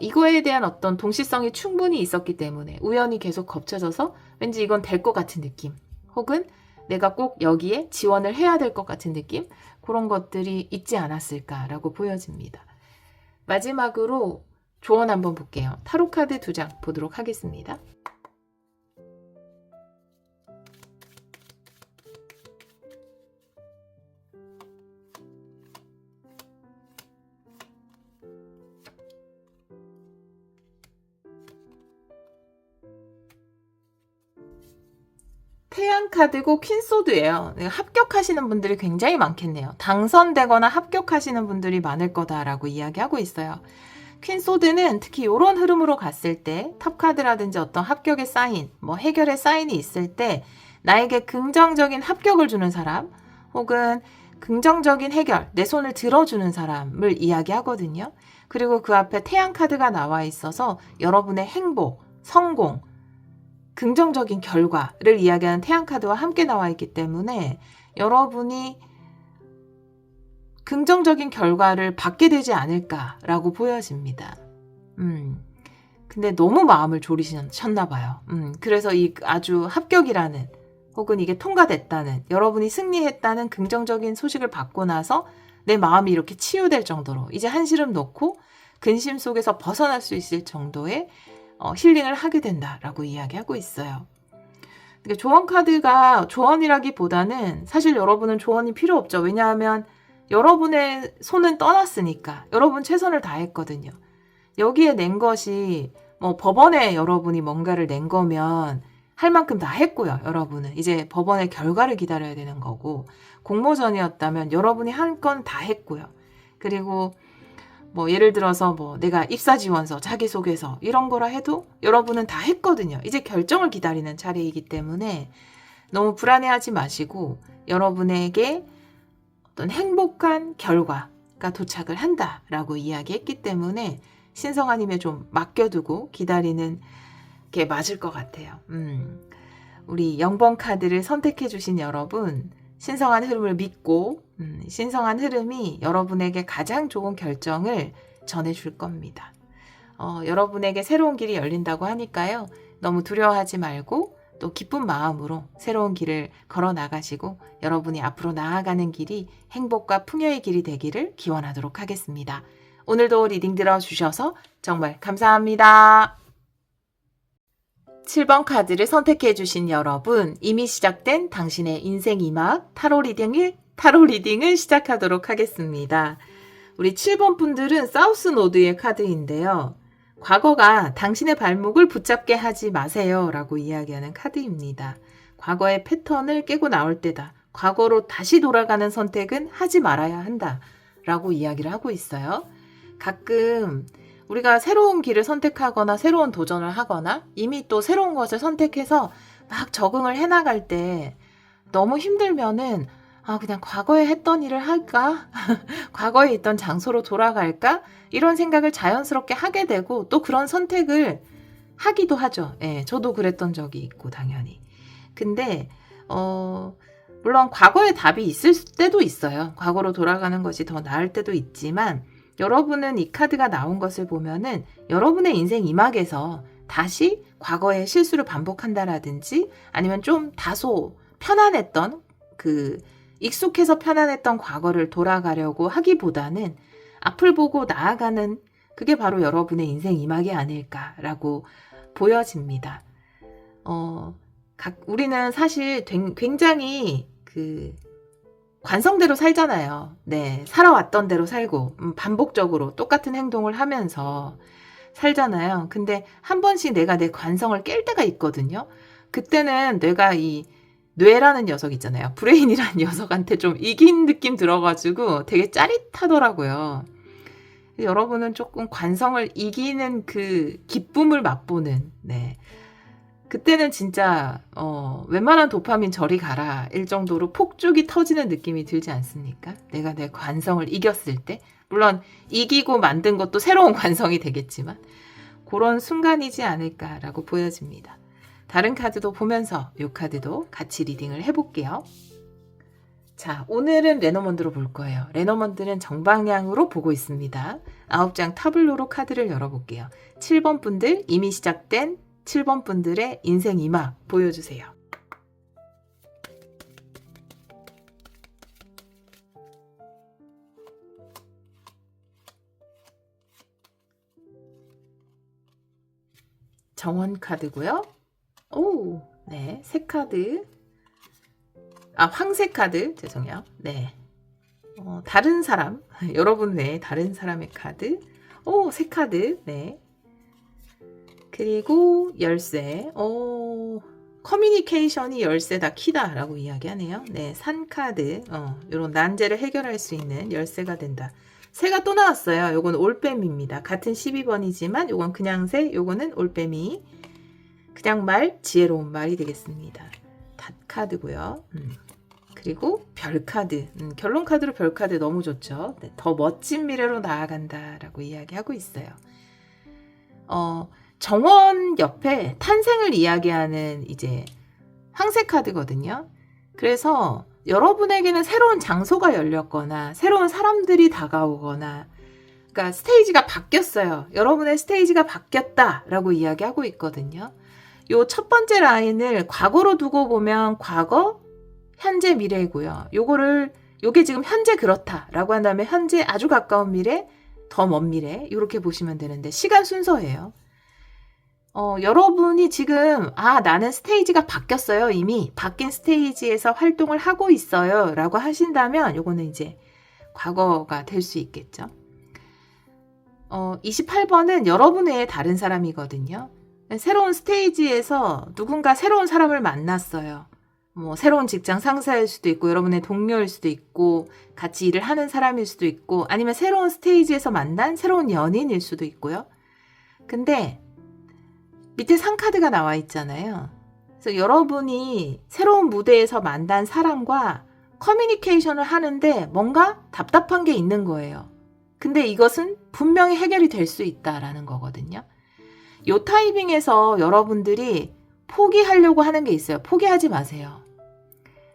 이거에 대한 어떤 동시성이 충분히 있었기 때문에 우연히 계속 겹쳐져서 왠지 이건 될 것 같은 느낌, 혹은 내가 꼭 여기에 지원을 해야 될 것 같은 느낌, 그런 것들이 있지 않았을까라고 보여집니다. 마지막으로 조언 한번 볼게요. 타로 카드 2장 보도록 하겠습니다. 태양 카드고 퀸소드예요. 합격하시는 분들이 굉장히 많겠네요. 당선되거나 합격하시는 분들이 많을 거다라고 이야기하고 있어요. 퀸소드는 특히 이런 흐름으로 갔을 때, 탑카드라든지 어떤 합격의 사인, 뭐 해결의 사인이 있을 때 나에게 긍정적인 합격을 주는 사람, 혹은 긍정적인 해결, 내 손을 들어주는 사람을 이야기하거든요. 그리고 그 앞에 태양 카드가 나와 있어서 여러분의 행복, 성공, 긍정적인 결과를 이야기하는 태양카드와 함께 나와 있기 때문에 여러분이 긍정적인 결과를 받게 되지 않을까라고 보여집니다. 근데 너무 마음을 졸이셨나 봐요. 그래서 이 아주 합격이라는, 혹은 이게 통과됐다는, 여러분이 승리했다는 긍정적인 소식을 받고 나서 내 마음이 이렇게 치유될 정도로 이제 한시름 놓고 근심 속에서 벗어날 수 있을 정도의 힐링을 하게 된다라고 이야기하고 있어요. 그러니까 조언 카드가 조언이라기보다는 사실 여러분은 조언이 필요 없죠. 왜냐하면 여러분의 손은 떠났으니까. 여러분 최선을 다했거든요. 여기에 낸 것이 뭐 법원에 여러분이 뭔가를 낸 거면 할 만큼 다 했고요. 여러분은 이제 법원의 결과를 기다려야 되는 거고, 공모전이었다면 여러분이 한 건 다 했고요. 그리고 뭐 예를 들어서 뭐 내가 입사지원서, 자기소개서 이런 거라 해도 여러분은 다 했거든요. 이제 결정을 기다리는 차례이기 때문에 너무 불안해하지 마시고 여러분에게 어떤 행복한 결과가 도착을 한다라고 이야기했기 때문에 신성한 힘에 좀 맡겨두고 기다리는 게 맞을 것 같아요. 우리 0번 카드를 선택해 주신 여러분, 신성한 흐름을 믿고 신성한 흐름이 여러분에게 가장 좋은 결정을 전해줄 겁니다. 여러분에게 새로운 길이 열린다고 하니까요. 너무 두려워하지 말고 또 기쁜 마음으로 새로운 길을 걸어 나가시고 여러분이 앞으로 나아가는 길이 행복과 풍요의 길이 되기를 기원하도록 하겠습니다. 오늘도 리딩 들어주셔서 정말 감사합니다. 7번 카드를 선택해 주신 여러분, 이미 시작된 당신의 인생 2막 타로 리딩을 시작하도록 하겠습니다. 우리 7번 분들은 사우스 노드의 카드인데요. 과거가 당신의 발목을 붙잡게 하지 마세요 라고 이야기하는 카드입니다. 과거의 패턴을 깨고 나올 때다. 과거로 다시 돌아가는 선택은 하지 말아야 한다 라고 이야기를 하고 있어요. 가끔 우리가 새로운 길을 선택하거나 새로운 도전을 하거나 이미 또 새로운 것을 선택해서 막 적응을 해나갈 때 너무 힘들면은 그냥 과거에 했던 일을 할까? 과거에 있던 장소로 돌아갈까? 이런 생각을 자연스럽게 하게 되고 또 그런 선택을 하기도 하죠. 예, 저도 그랬던 적이 있고 당연히. 근데 물론 과거에 답이 있을 때도 있어요. 과거로 돌아가는 것이 더 나을 때도 있지만 여러분은 이 카드가 나온 것을 보면은 여러분의 인생 2막에서 다시 과거의 실수를 반복한다라든지 아니면 좀 다소 편안했던 익숙해서 편안했던 과거를 돌아가려고 하기보다는 앞을 보고 나아가는 그게 바로 여러분의 인생 2막이 아닐까라고 보여집니다. 우리는 사실 굉장히 관성대로 살잖아요. 네, 살아왔던 대로 살고 반복적으로 똑같은 행동을 하면서 살잖아요. 근데 한 번씩 내가 내 관성을 깰 때가 있거든요. 그때는 뇌가 뇌라는 녀석 있잖아요. 브레인이라는 녀석한테 좀 이긴 느낌 들어가지고 되게 짜릿하더라고요. 여러분은 조금 관성을 이기는 그 기쁨을 맛보는, 네, 그때는 진짜 웬만한 도파민 저리 가라 일 정도로 폭죽이 터지는 느낌이 들지 않습니까? 내가 내 관성을 이겼을 때. 물론 이기고 만든 것도 새로운 관성이 되겠지만 그런 순간이지 않을까라고 보여집니다. 다른 카드도 보면서 이 카드도 같이 리딩을 해볼게요. 자, 오늘은 레노먼드로 볼 거예요. 레노먼드는 정방향으로 보고 있습니다. 9장 타블로로 카드를 열어볼게요. 7번 분들, 이미 시작된 7번 분들의 인생 2막 보여주세요. 정원 카드고요. 오, 네, 새 카드. 황색 카드, 죄송해요. 네. 다른 사람, 여러분 외에 다른 사람의 카드. 오, 새 카드, 네. 그리고 열쇠. 커뮤니케이션이 열쇠다, 키다라고 이야기하네요. 네, 산 카드. 요런 난제를 해결할 수 있는 열쇠가 된다. 새가 또 나왔어요. 요건 올빼미입니다. 같은 12번이지만 요건 그냥 새, 요거는 올빼미. 그냥 말, 지혜로운 말이 되겠습니다. 닷 카드고요. 그리고 별 카드. 결론 카드로 별 카드 너무 좋죠. 네, 더 멋진 미래로 나아간다라고 이야기하고 있어요. 정원 옆에 탄생을 이야기하는 이제 황색 카드거든요. 그래서 여러분에게는 새로운 장소가 열렸거나 새로운 사람들이 다가오거나, 그러니까 스테이지가 바뀌었어요. 여러분의 스테이지가 바뀌었다라고 이야기하고 있거든요. 요 첫 번째 라인을 과거로 두고 보면 과거, 현재, 미래고요. 요게 지금 현재 그렇다라고 한 다음에 현재 아주 가까운 미래, 더 먼 미래 이렇게 보시면 되는데 시간 순서예요. 여러분이 지금 나는 스테이지가 바뀌었어요. 이미 바뀐 스테이지에서 활동을 하고 있어요 라고 하신다면 요거는 이제 과거가 될 수 있겠죠. 28번은 여러분 외에 다른 사람이거든요. 새로운 스테이지에서 누군가 새로운 사람을 만났어요. 뭐 새로운 직장 상사일 수도 있고 여러분의 동료일 수도 있고 같이 일을 하는 사람일 수도 있고 아니면 새로운 스테이지에서 만난 새로운 연인일 수도 있고요. 근데 밑에 상카드가 나와 있잖아요. 그래서 여러분이 새로운 무대에서 만난 사람과 커뮤니케이션을 하는데 뭔가 답답한 게 있는 거예요. 근데 이것은 분명히 해결이 될 수 있다라는 거거든요. 요 타이밍에서 여러분들이 포기하려고 하는 게 있어요. 포기하지 마세요.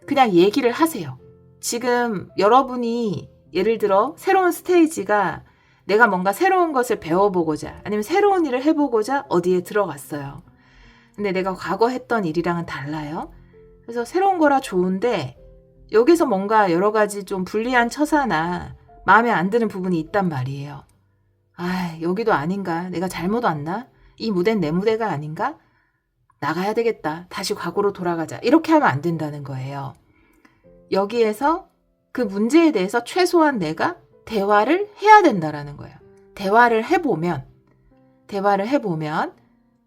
그냥 얘기를 하세요. 지금 여러분이 예를 들어 새로운 스테이지가 내가 뭔가 새로운 것을 배워보고자 아니면 새로운 일을 해보고자 어디에 들어갔어요. 근데 내가 과거 했던 일이랑은 달라요. 그래서 새로운 거라 좋은데 여기서 뭔가 여러 가지 좀 불리한 처사나 마음에 안 드는 부분이 있단 말이에요. 여기도 아닌가? 내가 잘못 왔나? 이 무대는 내 무대가 아닌가? 나가야 되겠다. 다시 과거로 돌아가자. 이렇게 하면 안 된다는 거예요. 여기에서 그 문제에 대해서 최소한 내가 대화를 해야 된다라는 거예요. 대화를 해보면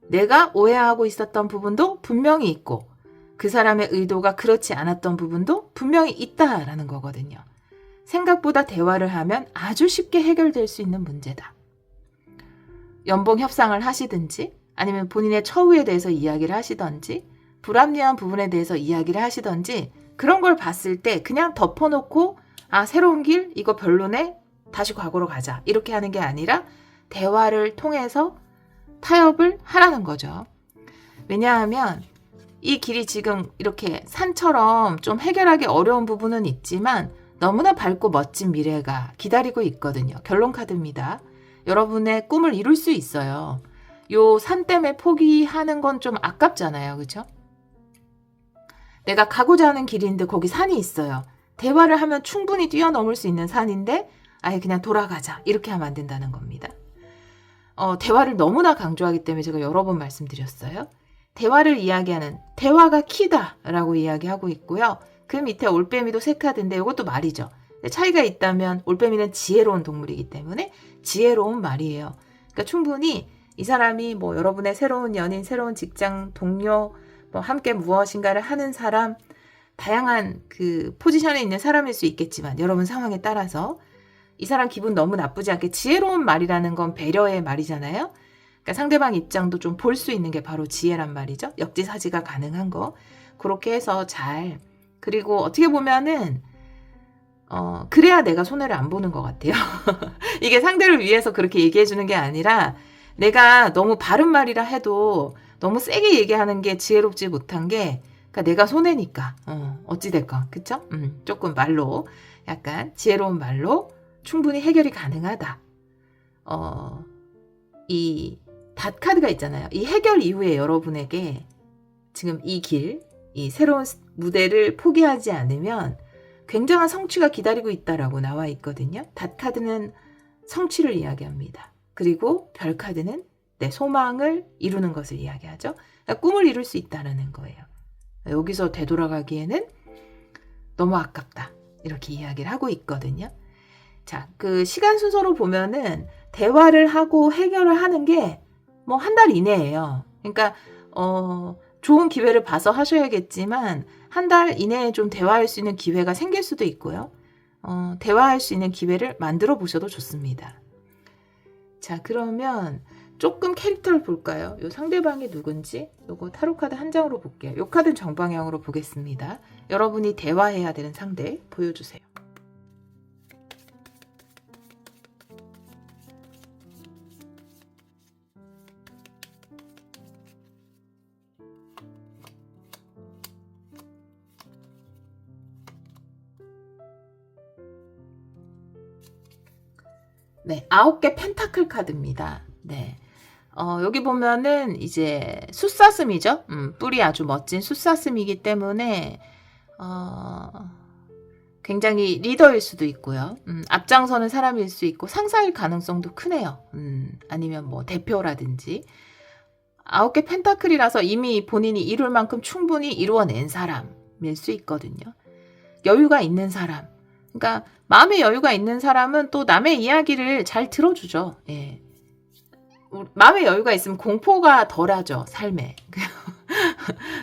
내가 오해하고 있었던 부분도 분명히 있고 그 사람의 의도가 그렇지 않았던 부분도 분명히 있다라는 거거든요. 생각보다 대화를 하면 아주 쉽게 해결될 수 있는 문제다. 연봉 협상을 하시든지 아니면 본인의 처우에 대해서 이야기를 하시든지 불합리한 부분에 대해서 이야기를 하시든지 그런 걸 봤을 때 그냥 덮어놓고 새로운 길 이거 별로네 다시 과거로 가자 이렇게 하는 게 아니라 대화를 통해서 타협을 하라는 거죠. 왜냐하면 이 길이 지금 이렇게 산처럼 좀 해결하기 어려운 부분은 있지만 너무나 밝고 멋진 미래가 기다리고 있거든요. 결론 카드입니다. 여러분의 꿈을 이룰 수 있어요. 요 산 때문에 포기하는 건 좀 아깝잖아요. 그죠? 내가 가고자 하는 길인데 거기 산이 있어요. 대화를 하면 충분히 뛰어넘을 수 있는 산인데 아예 그냥 돌아가자 이렇게 하면 안 된다는 겁니다. 대화를 너무나 강조하기 때문에 제가 여러 번 말씀드렸어요. 대화를 이야기하는 대화가 키다라고 이야기하고 있고요. 그 밑에 올빼미도 세 카드인데 이것도 말이죠. 차이가 있다면 올빼미는 지혜로운 동물이기 때문에 지혜로운 말이에요. 그러니까 충분히 이 사람이 뭐 여러분의 새로운 연인, 새로운 직장, 동료, 뭐 함께 무엇인가를 하는 사람, 다양한 그 포지션에 있는 사람일 수 있겠지만 여러분 상황에 따라서 이 사람 기분 너무 나쁘지 않게 지혜로운 말이라는 건 배려의 말이잖아요. 그러니까 상대방 입장도 좀 볼 수 있는 게 바로 지혜란 말이죠. 역지사지가 가능한 거. 그렇게 해서 잘, 그리고 어떻게 보면은 그래야 내가 손해를 안 보는 것 같아요. 이게 상대를 위해서 그렇게 얘기해 주는 게 아니라 내가 너무 바른 말이라 해도 너무 세게 얘기하는 게 지혜롭지 못한 게, 그러니까 내가 손해니까 어찌됐건 그쵸? 조금 말로, 약간 지혜로운 말로 충분히 해결이 가능하다. 이 닷 카드가 있잖아요. 이 해결 이후에 여러분에게 지금 이 길, 이 새로운 무대를 포기하지 않으면 굉장한 성취가 기다리고 있다라고 나와 있거든요. 닷 카드는 성취를 이야기합니다. 그리고 별 카드는 내 소망을 이루는 것을 이야기하죠. 그러니까 꿈을 이룰 수 있다는 거예요. 여기서 되돌아가기에는 너무 아깝다, 이렇게 이야기를 하고 있거든요. 자, 그 시간 순서로 보면은 대화를 하고 해결을 하는 게 뭐 한 달 이내예요. 그러니까 좋은 기회를 봐서 하셔야겠지만 한 달 이내에 좀 대화할 수 있는 기회가 생길 수도 있고요. 대화할 수 있는 기회를 만들어 보셔도 좋습니다. 자, 그러면 조금 캐릭터를 볼까요? 요 상대방이 누군지 요거 타로 카드 한 장으로 볼게요. 요 카드는 정방향으로 보겠습니다. 여러분이 대화해야 되는 상대 보여주세요. 네, 9개 펜타클 카드입니다. 네. 여기 보면은 이제 숫사슴이죠. 뿔이 아주 멋진 숫사슴이기 때문에 굉장히 리더일 수도 있고요. 앞장서는 사람일 수 있고 상사일 가능성도 크네요. 아니면 뭐 대표라든지. 9개 펜타클이라서 이미 본인이 이룰 만큼 충분히 이루어낸 사람일 수 있거든요. 여유가 있는 사람. 그러니까 마음의 여유가 있는 사람은 또 남의 이야기를 잘 들어주죠. 예. 마음의 여유가 있으면 공포가 덜하죠, 삶에.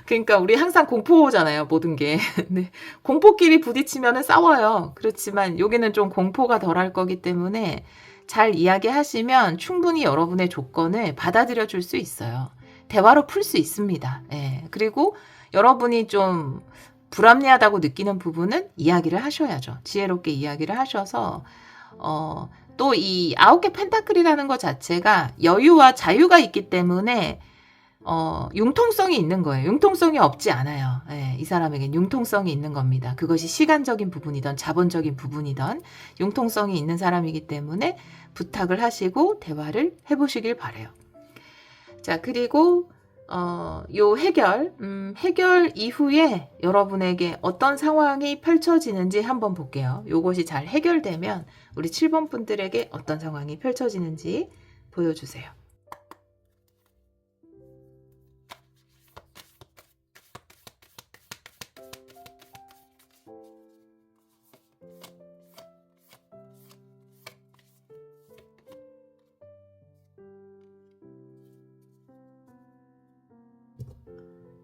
그러니까 우리 항상 공포잖아요, 모든 게. 네. 공포끼리 부딪히면 싸워요. 그렇지만 여기는 좀 공포가 덜할 거기 때문에 잘 이야기하시면 충분히 여러분의 조건을 받아들여 줄 수 있어요. 대화로 풀 수 있습니다. 예. 그리고 여러분이 좀 불합리하다고 느끼는 부분은 이야기를 하셔야죠. 지혜롭게 이야기를 하셔서 또 이 9개 펜타클이라는 것 자체가 여유와 자유가 있기 때문에 융통성이 있는 거예요. 융통성이 없지 않아요. 예, 이 사람에겐 융통성이 있는 겁니다. 그것이 시간적인 부분이든 자본적인 부분이든 융통성이 있는 사람이기 때문에 부탁을 하시고 대화를 해보시길 바래요. 자, 그리고 요 해결 이후에 여러분에게 어떤 상황이 펼쳐지는지 한번 볼게요. 요것이 잘 해결되면 우리 7번 분들에게 어떤 상황이 펼쳐지는지 보여주세요.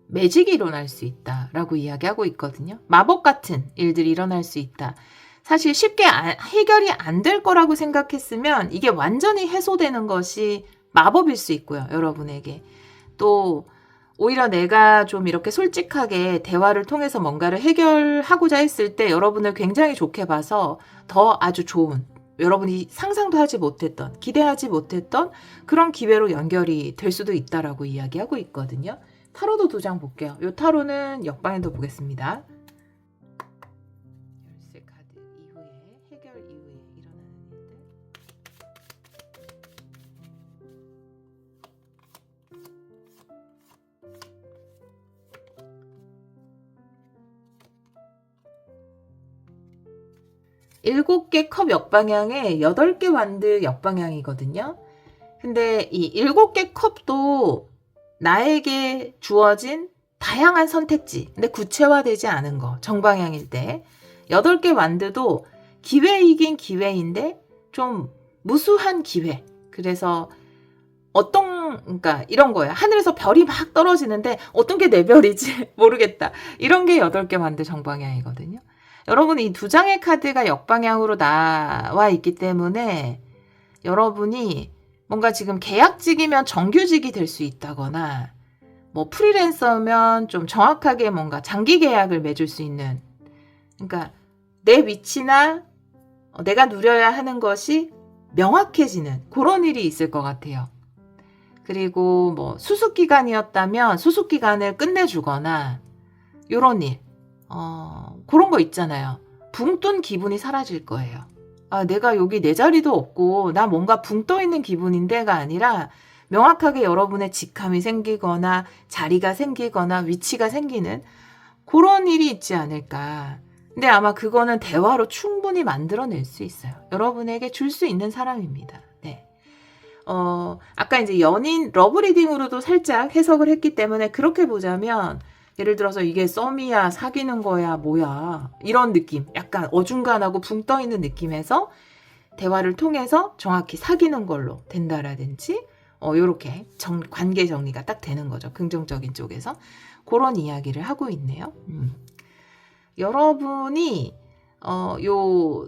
매직이 일어날 수 있다라고 이야기하고 있거든요. 마법 같은 일들이 일어날 수 있다. 사실 쉽게 해결이 안 될 거라고 생각했으면 이게 완전히 해소되는 것이 마법일 수 있고요. 여러분에게. 또 오히려 내가 좀 이렇게 솔직하게 대화를 통해서 뭔가를 해결하고자 했을 때 여러분을 굉장히 좋게 봐서 더 아주 좋은, 여러분이 상상도 하지 못했던, 기대하지 못했던 그런 기회로 연결이 될 수도 있다라고 이야기하고 있거든요. 타로도 2장 볼게요. 이 타로는 역방에도 보겠습니다. 열쇠 카드 이후에, 해결 이후에 일어나는 일들. 일곱 개 컵 역방향에 8개 완드 역방향이거든요. 근데 이 7개 컵도 나에게 주어진 다양한 선택지, 근데 구체화되지 않은 거, 정방향일 때 8개 완드도 기회이긴 기회인데 좀 무수한 기회. 그래서 그러니까 이런 거예요. 하늘에서 별이 막 떨어지는데 어떤 게 내 별이지 모르겠다. 이런 게 8개 완드 정방향이거든요. 여러분, 이 2장의 카드가 역방향으로 나와 있기 때문에 여러분이 뭔가 지금 계약직이면 정규직이 될 수 있다거나 뭐 프리랜서면 좀 정확하게 뭔가 장기 계약을 맺을 수 있는, 그러니까 내 위치나 내가 누려야 하는 것이 명확해지는 그런 일이 있을 것 같아요. 그리고 뭐 수습기간이었다면 수습기간을 끝내주거나 요런 일, 그런 거 있잖아요. 붕 뜬 기분이 사라질 거예요. 아, 내가 여기 내 자리도 없고 나 뭔가 붕 떠 있는 기분인데가 아니라 명확하게 여러분의 직함이 생기거나 자리가 생기거나 위치가 생기는 그런 일이 있지 않을까. 근데 아마 그거는 대화로 충분히 만들어낼 수 있어요. 여러분에게 줄 수 있는 사람입니다. 네. 아까 이제 연인 러브 리딩으로도 살짝 해석을 했기 때문에 그렇게 보자면, 예를 들어서 이게 썸이야, 사귀는 거야, 뭐야, 이런 느낌, 약간 어중간하고 붕 떠 있는 느낌에서 대화를 통해서 정확히 사귀는 걸로 된다라든지, 요렇게 관계 정리가 딱 되는 거죠. 긍정적인 쪽에서. 그런 이야기를 하고 있네요. 여러분이, 요,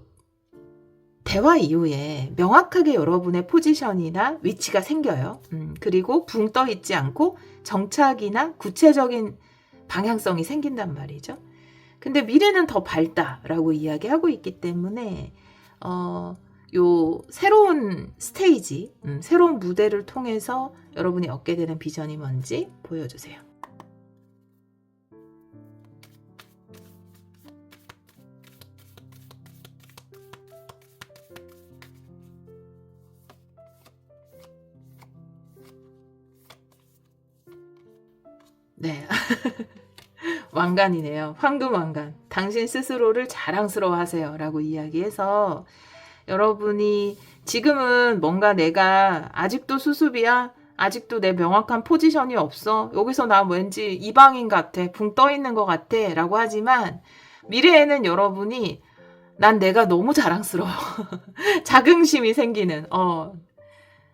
대화 이후에 명확하게 여러분의 포지션이나 위치가 생겨요. 그리고 붕 떠 있지 않고 정착이나 구체적인 방향성이 생긴단 말이죠. 근데 미래는 더 밝다라고 이야기하고 있기 때문에 요 새로운 스테이지, 새로운 무대를 통해서 여러분이 얻게 되는 비전이 뭔지 보여주세요. 네. 왕관이네요. 황금 왕관. 당신 스스로를 자랑스러워하세요. 라고 이야기해서, 여러분이 지금은 뭔가 내가 아직도 수습이야? 아직도 내 명확한 포지션이 없어? 여기서 나 왠지 이방인 같아. 붕 떠 있는 것 같아. 라고 하지만, 미래에는 여러분이 난 내가 너무 자랑스러워. 자긍심이 생기는,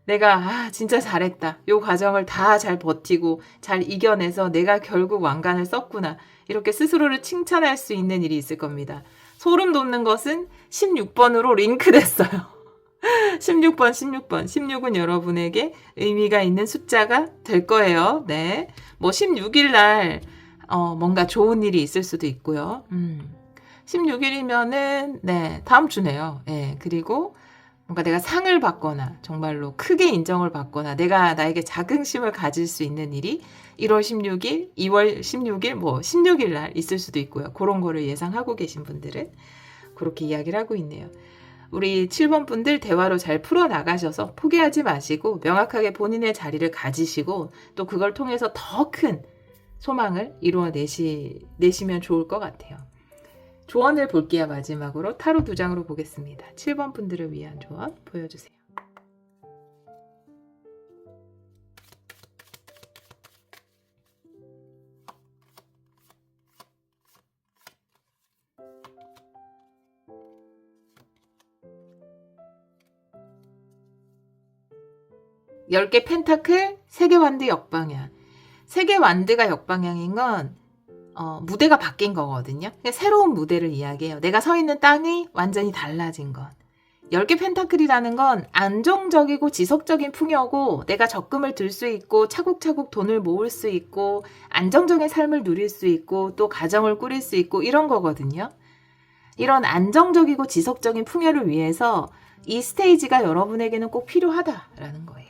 내가 진짜 잘했다. 요 과정을 다 잘 버티고 잘 이겨내서 내가 결국 왕관을 썼구나. 이렇게 스스로를 칭찬할 수 있는 일이 있을 겁니다. 소름 돋는 것은 16번으로 링크됐어요. 16번, 16번. 16은 여러분에게 의미가 있는 숫자가 될 거예요. 네. 뭐 16일 날 뭔가 좋은 일이 있을 수도 있고요. 16일이면은 네, 다음 주네요. 네. 그리고 뭔가 내가 상을 받거나 정말로 크게 인정을 받거나 내가 나에게 자긍심을 가질 수 있는 일이 1월 16일, 2월 16일, 뭐 16일 날 있을 수도 있고요. 그런 거를 예상하고 계신 분들은 그렇게 이야기를 하고 있네요. 우리 7번 분들 대화로 잘 풀어나가셔서 포기하지 마시고 명확하게 본인의 자리를 가지시고 또 그걸 통해서 더 큰 소망을 이루어내시면 좋을 것 같아요. 조언을 볼게요. 마지막으로 타로 2장으로 보겠습니다. 7번 분들을 위한 조언 보여주세요. (10개) 펜타클, 3개 완드 역방향. 3개 완드가 역방향인 건 무대가 바뀐 거거든요. 새로운 무대를 이야기해요. 내가 서 있는 땅이 완전히 달라진 것. 10개 펜타클이라는 건 안정적이고 지속적인 풍요고 내가 적금을 들 수 있고 차곡차곡 돈을 모을 수 있고 안정적인 삶을 누릴 수 있고 또 가정을 꾸릴 수 있고 이런 거거든요. 이런 안정적이고 지속적인 풍요를 위해서 이 스테이지가 여러분에게는 꼭 필요하다라는 거예요.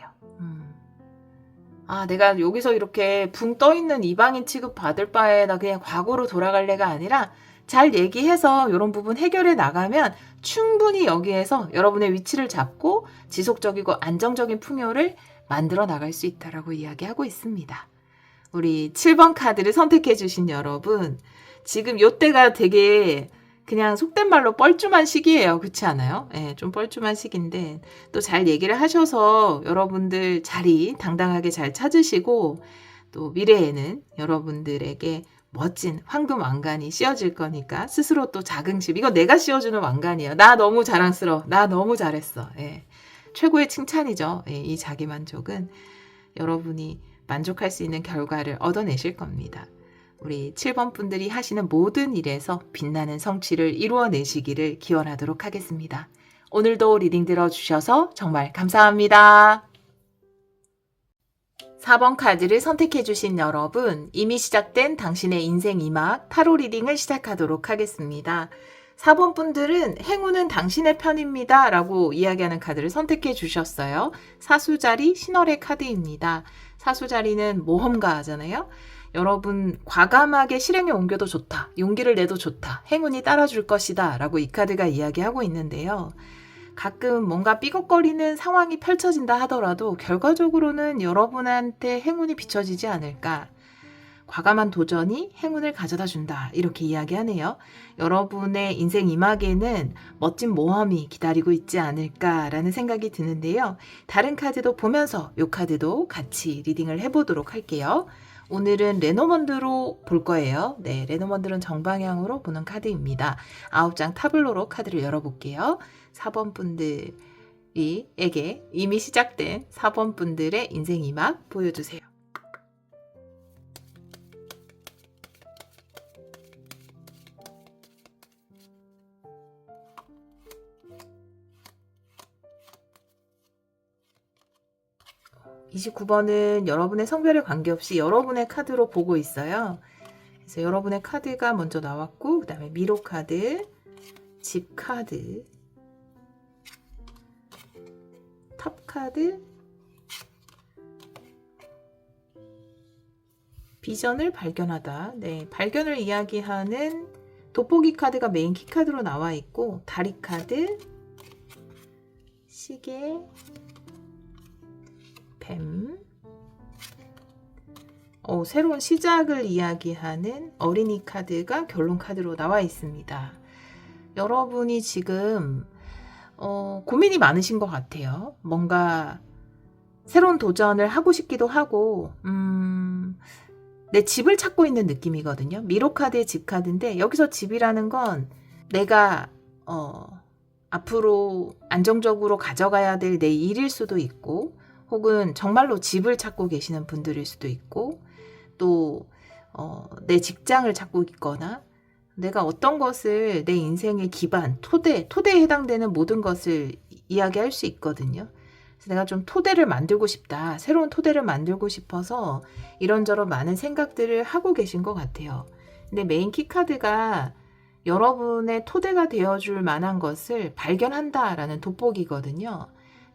내가 여기서 이렇게 붕 떠있는 이방인 취급 받을 바에 나 그냥 과거로 돌아갈래가 아니라 잘 얘기해서 이런 부분 해결해 나가면 충분히 여기에서 여러분의 위치를 잡고 지속적이고 안정적인 풍요를 만들어 나갈 수 있다라고 이야기하고 있습니다. 우리 7번 카드를 선택해 주신 여러분, 지금 요때가 되게 그냥 속된 말로 뻘쭘한 시기예요. 그렇지 않아요? 네, 좀 뻘쭘한 시기인데 또 잘 얘기를 하셔서 여러분들 자리 당당하게 잘 찾으시고 또 미래에는 여러분들에게 멋진 황금 왕관이 씌워질 거니까 스스로 또 자긍심, 이거 내가 씌워주는 왕관이에요. 나 너무 자랑스러워. 나 너무 잘했어. 예, 최고의 칭찬이죠. 예, 이 자기만족은 여러분이 만족할 수 있는 결과를 얻어내실 겁니다. 우리 7번 분들이 하시는 모든 일에서 빛나는 성취를 이루어내시기를 기원하도록 하겠습니다. 오늘도 리딩 들어주셔서 정말 감사합니다. 4번 카드를 선택해 주신 여러분, 이미 시작된 당신의 인생 2막 타로 리딩을 시작하도록 하겠습니다. 4번 분들은 행운은 당신의 편입니다 라고 이야기하는 카드를 선택해 주셨어요. 사수자리 신월의 카드입니다. 사수자리는 모험가잖아요. 여러분 과감하게 실행에 옮겨도 좋다. 용기를 내도 좋다. 행운이 따라줄 것이다 라고 이 카드가 이야기하고 있는데요. 가끔 뭔가 삐걱거리는 상황이 펼쳐진다 하더라도 결과적으로는 여러분한테 행운이 비춰지지 않을까. 과감한 도전이 행운을 가져다 준다. 이렇게 이야기하네요. 여러분의 인생 2막에는 멋진 모험이 기다리고 있지 않을까라는 생각이 드는데요. 다른 카드도 보면서 이 카드도 같이 리딩을 해보도록 할게요. 오늘은 레노먼드로 볼 거예요. 네, 레노먼드는 정방향으로 보는 카드입니다. 9장 타블로로 카드를 열어볼게요. 4번 분들에게 이미 시작된 4번 분들의 인생 2막 보여주세요. (29번은) 여러분의 성별에 관계없이 여러분의 카드로 보고 있어요. 그래서 여러분의 카드가 먼저 나왔고 그 다음에 미로 카드, 집 카드, 탑 카드, 비전을 발견하다. 네, 발견을 이야기하는 돋보기 카드가 메인 키 카드로 나와 있고 다리 카드, 시계, 뱀, 새로운 시작을 이야기하는 어린이 카드가 결론 카드로 나와 있습니다. 여러분이 지금 고민이 많으신 것 같아요. 뭔가 새로운 도전을 하고 싶기도 하고 내 집을 찾고 있는 느낌이거든요. 미로 카드의 집 카드인데 여기서 집이라는 건 내가 앞으로 안정적으로 가져가야 될 내 일일 수도 있고 혹은 정말로 집을 찾고 계시는 분들일 수도 있고 또 내 직장을 찾고 있거나 내가 어떤 것을 내 인생의 기반, 토대에 해당되는 모든 것을 이야기할 수 있거든요. 그래서 내가 좀 토대를 만들고 싶다. 새로운 토대를 만들고 싶어서 이런저런 많은 생각들을 하고 계신 것 같아요. 근데 메인 키 카드가 여러분의 토대가 되어줄 만한 것을 발견한다라는 돋보기거든요.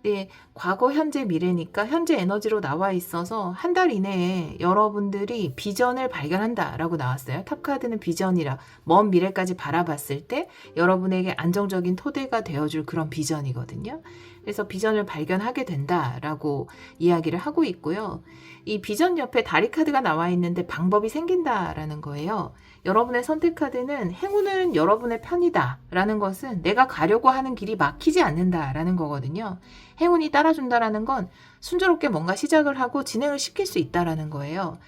네, 과거, 현재, 미래니까 현재 에너지로 나와 있어서 한 달 이내에 여러분들이 비전을 발견한다라고 나왔어요. 탑카드는 비전이라 먼 미래까지 바라봤을 때 여러분에게 안정적인 토대가 되어줄 그런 비전이거든요. 그래서 비전을 발견하게 된다라고 이야기를 하고 있고요. 이 비전 옆에 다리 카드가 나와 있는데 방법이 생긴다라는 거예요. 여러분의 선택 카드는 행운은 여러분의 편이다 라는 것은 내가 가려고 하는 길이 막히지 않는다 라는 거거든요. 행운이 따라준다라는 건 순조롭게 뭔가 시작을 하고 진행을 시킬 수 있다라는 거예요.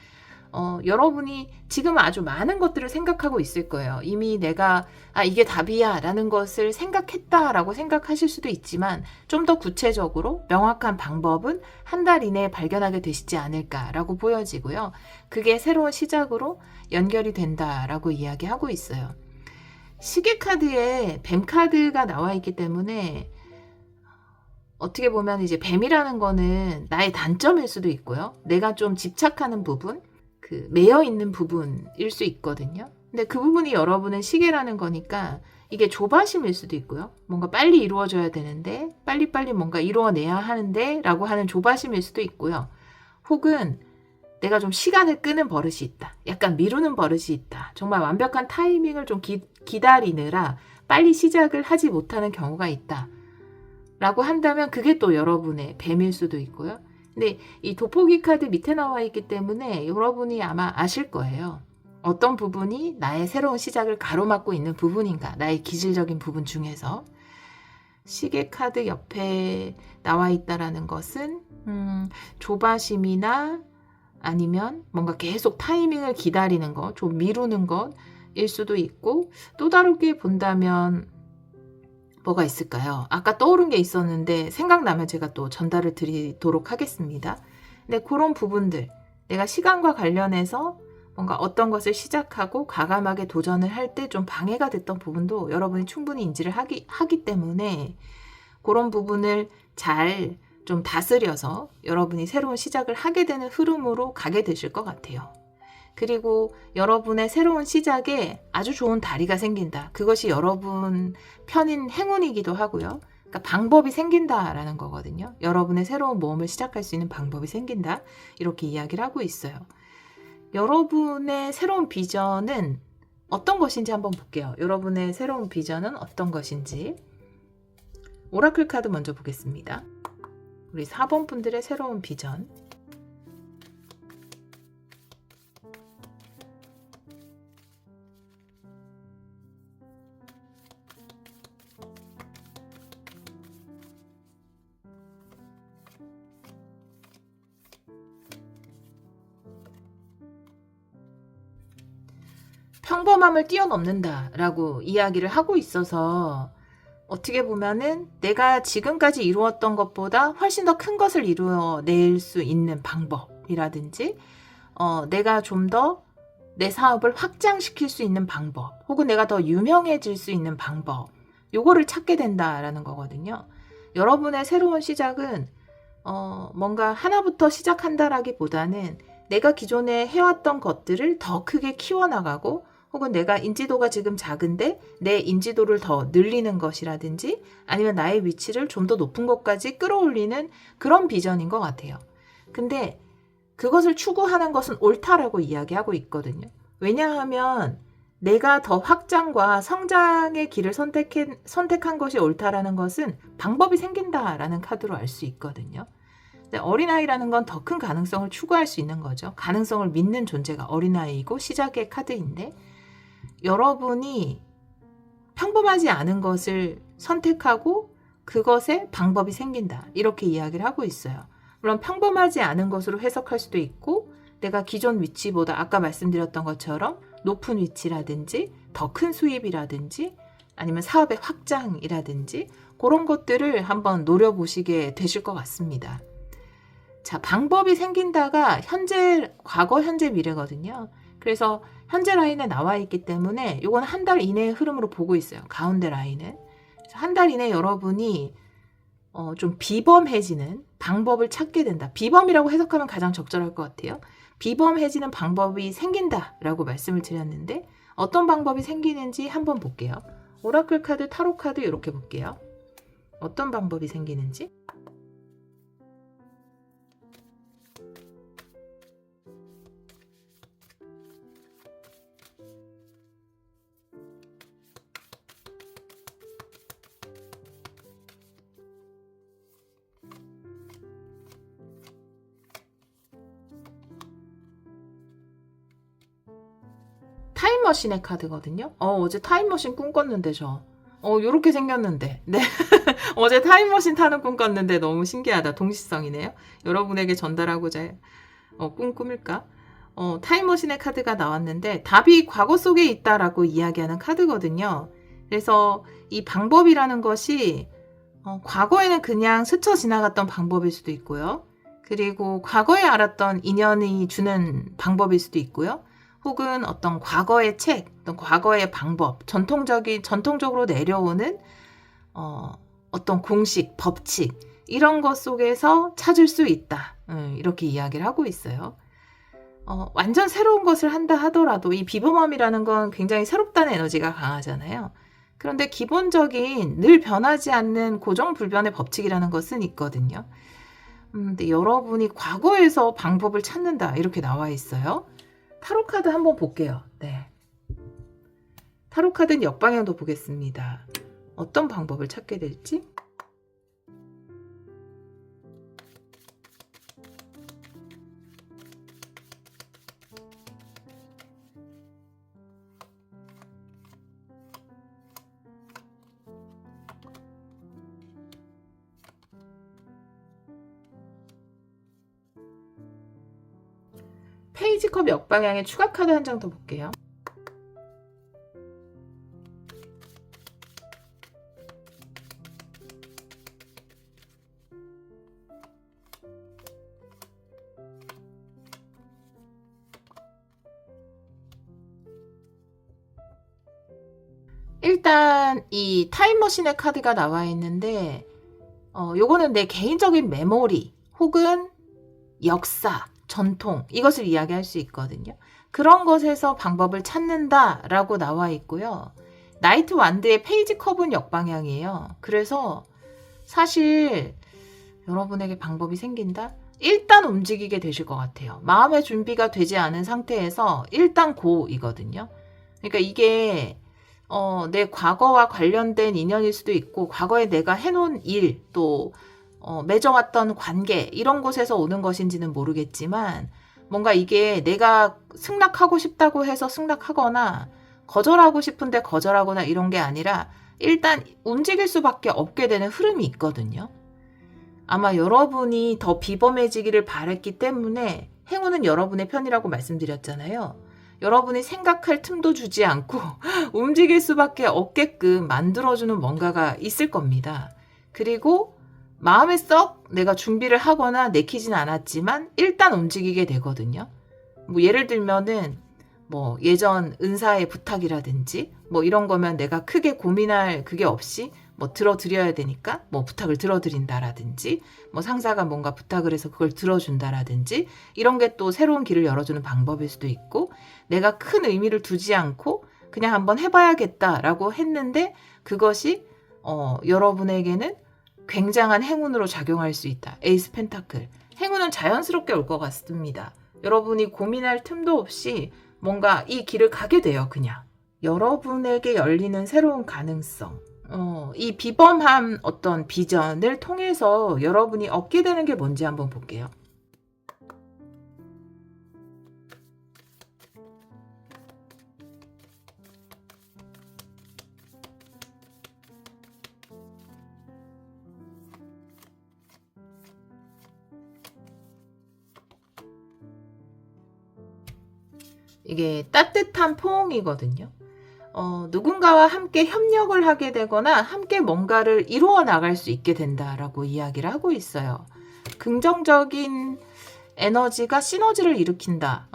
여러분이 지금 아주 많은 것들을 생각하고 있을 거예요. 이미 내가 이게 답이야 라는 것을 생각했다라고 생각하실 수도 있지만 좀 더 구체적으로 명확한 방법은 한 달 이내에 발견하게 되시지 않을까라고 보여지고요. 그게 새로운 시작으로 연결이 된다라고 이야기하고 있어요. 시계 카드에 뱀 카드가 나와 있기 때문에 어떻게 보면 이제 뱀이라는 거는 나의 단점일 수도 있고요. 내가 좀 집착하는 부분, 매여 있는 부분일 수 있거든요. 근데 그 부분이 여러분은 시계라는 거니까 이게 조바심일 수도 있고요. 뭔가 빨리 이루어져야 되는데 빨리빨리 뭔가 이루어내야 하는데 라고 하는 조바심일 수도 있고요. 혹은 내가 좀 시간을 끄는 버릇이 있다. 약간 미루는 버릇이 있다. 정말 완벽한 타이밍을 좀 기다리느라 빨리 시작을 하지 못하는 경우가 있다. 라고 한다면 그게 또 여러분의 뱀일 수도 있고요. 근데 이 돋보기 카드 밑에 나와 있기 때문에 여러분이 아마 아실 거예요. 어떤 부분이 나의 새로운 시작을 가로막고 있는 부분인가. 나의 기질적인 부분 중에서. 시계 카드 옆에 나와 있다라는 것은 조바심이나 아니면 뭔가 계속 타이밍을 기다리는 것, 좀 미루는 것일 수도 있고 또 다르게 본다면 뭐가 있을까요? 아까 떠오른 게 있었는데 생각나면 제가 또 전달을 드리도록 하겠습니다. 근데 그런 부분들, 내가 시간과 관련해서 뭔가 어떤 것을 시작하고 과감하게 도전을 할 때 좀 방해가 됐던 부분도 여러분이 충분히 인지를 하기 때문에 그런 부분을 잘 좀 다스려서 여러분이 새로운 시작을 하게 되는 흐름으로 가게 되실 것 같아요. 그리고 여러분의 새로운 시작에 아주 좋은 다리가 생긴다. 그것이 여러분 편인 행운이기도 하고요. 그러니까 방법이 생긴다라는 거거든요. 여러분의 새로운 모험을 시작할 수 있는 방법이 생긴다. 이렇게 이야기를 하고 있어요. 여러분의 새로운 비전은 어떤 것인지 한번 볼게요. 여러분의 새로운 비전은 어떤 것인지. 오라클 카드 먼저 보겠습니다. 우리 4번 분들의 새로운 비전. 평범함을 뛰어넘는다 라고 이야기를 하고 있어서 어떻게 보면은 내가 지금까지 이루었던 것보다 훨씬 더 큰 것을 이루어낼 수 있는 방법이라든지 내가 좀 더 내 사업을 확장시킬 수 있는 방법 혹은 내가 더 유명해질 수 있는 방법 요거를 찾게 된다라는 거거든요. 여러분의 새로운 시작은 뭔가 하나부터 시작한다라기보다는 내가 기존에 해왔던 것들을 더 크게 키워나가고 혹은 내가 인지도가 지금 작은데 내 인지도를 더 늘리는 것이라든지 아니면 나의 위치를 좀 더 높은 것까지 끌어올리는 그런 비전인 것 같아요. 근데 그것을 추구하는 것은 옳다라고 이야기하고 있거든요. 왜냐하면 내가 더 확장과 성장의 길을 선택한 것이 옳다라는 것은 방법이 생긴다라는 카드로 알 수 있거든요. 어린아이라는 건 더 큰 가능성을 추구할 수 있는 거죠. 가능성을 믿는 존재가 어린아이이고 시작의 카드인데 여러분이 평범하지 않은 것을 선택하고 그것에 방법이 생긴다. 이렇게 이야기를 하고 있어요. 물론 평범하지 않은 것으로 해석할 수도 있고 내가 기존 위치보다 아까 말씀드렸던 것처럼 높은 위치라든지 더 큰 수입이라든지 아니면 사업의 확장이라든지 그런 것들을 한번 노려보시게 되실 것 같습니다. 자, 방법이 생긴다가 현재, 과거, 현재, 미래거든요. 그래서 현재 라인에 나와 있기 때문에 이건 한 달 이내의 흐름으로 보고 있어요. 가운데 라인은. 한 달 이내 여러분이 좀 비범해지는 방법을 찾게 된다. 비범이라고 해석하면 가장 적절할 것 같아요. 비범해지는 방법이 생긴다라고 말씀을 드렸는데 어떤 방법이 생기는지 한번 볼게요. 오라클 카드, 타로 카드 이렇게 볼게요. 어떤 방법이 생기는지. 타임머신의 카드거든요. 어제 타임머신 꿈 꿨는데 요렇게 생겼는데. 네. 어제 타임머신 타는 꿈 꿨는데 너무 신기하다. 동시성이네요. 여러분에게 전달하고자 꿈 꾸밀까? 타임머신의 카드가 나왔는데 답이 과거 속에 있다라고 이야기하는 카드거든요. 그래서 이 방법이라는 것이 과거에는 그냥 스쳐 지나갔던 방법일 수도 있고요. 그리고 과거에 알았던 인연이 주는 방법일 수도 있고요. 혹은 어떤 과거의 책, 어떤 과거의 방법, 전통적으로 내려오는 어떤 공식, 법칙 이런 것 속에서 찾을 수 있다. 이렇게 이야기를 하고 있어요. 완전 새로운 것을 한다 하더라도 이 비범함이라는 건 굉장히 새롭다는 에너지가 강하잖아요. 그런데 기본적인 늘 변하지 않는 고정불변의 법칙이라는 것은 있거든요. 근데 여러분이 과거에서 방법을 찾는다 이렇게 나와 있어요. 타로 카드 한번 볼게요. 네. 타로 카드는 역방향도 보겠습니다. 어떤 방법을 찾게 될지. 페이지컵 역방향의 추가 카드 한 장 더 볼게요. 일단 이 타임머신의 카드가 나와 있는데 요거는 내 개인적인 메모리 혹은 역사, 전통 이것을 이야기할 수 있거든요. 그런 것에서 방법을 찾는다라고 나와 있고요. 나이트 완드의 페이지 컵은 역방향이에요. 그래서 사실 여러분에게 방법이 생긴다? 일단 움직이게 되실 것 같아요. 마음의 준비가 되지 않은 상태에서 일단 고이거든요. 그러니까 이게 내 과거와 관련된 인연일 수도 있고 과거에 내가 해놓은 일, 또 맺어왔던 관계 이런 곳에서 오는 것인지는 모르겠지만 뭔가 이게 내가 승낙하고 싶다고 해서 승낙하거나 거절하고 싶은데 거절하거나 이런 게 아니라 일단 움직일 수밖에 없게 되는 흐름이 있거든요. 아마 여러분이 더 비범해지기를 바랬기 때문에 행운은 여러분의 편이라고 말씀드렸잖아요. 여러분이 생각할 틈도 주지 않고 움직일 수밖에 없게끔 만들어주는 뭔가가 있을 겁니다. 그리고 마음에 썩 내가 준비를 하거나 내키진 않았지만 일단 움직이게 되거든요. 뭐 예를 들면은 뭐 예전 은사의 부탁이라든지 뭐 이런 거면 내가 크게 고민할 그게 없이 뭐 들어드려야 되니까 뭐 부탁을 들어드린다라든지 뭐 상사가 뭔가 부탁을 해서 그걸 들어준다라든지 이런 게 또 새로운 길을 열어주는 방법일 수도 있고 내가 큰 의미를 두지 않고 그냥 한번 해봐야겠다라고 했는데 그것이 여러분에게는 굉장한 행운으로 작용할 수 있다. 에이스 펜타클. 행운은 자연스럽게 올 것 같습니다. 여러분이 고민할 틈도 없이 뭔가 이 길을 가게 돼요. 그냥. 여러분에게 열리는 새로운 가능성. 이 비범한 어떤 비전을 통해서 여러분이 얻게 되는 게 뭔지 한번 볼게요. 이게 따뜻한 포옹이거든요. 누군가와 함께 협력을 하게 되거나 함께 뭔가를 이루어 나갈 수 있게 된다라고 이야기를 하고 있어요. 긍정적인 에너지가 시너지를 일으킨다.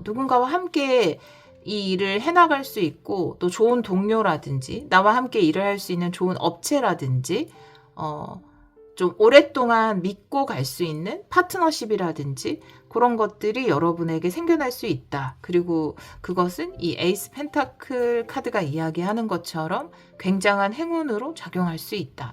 누군가와 함께 이 일을 해나갈 수 있고 또 좋은 동료라든지 나와 함께 일을 할 수 있는 좋은 업체라든지 좀 오랫동안 믿고 갈 수 있는 파트너십이라든지 그런 것들이 여러분에게 생겨날 수 있다. 그리고 그것은 이 에이스 펜타클 카드가 이야기하는 것처럼 굉장한 행운으로 작용할 수 있다.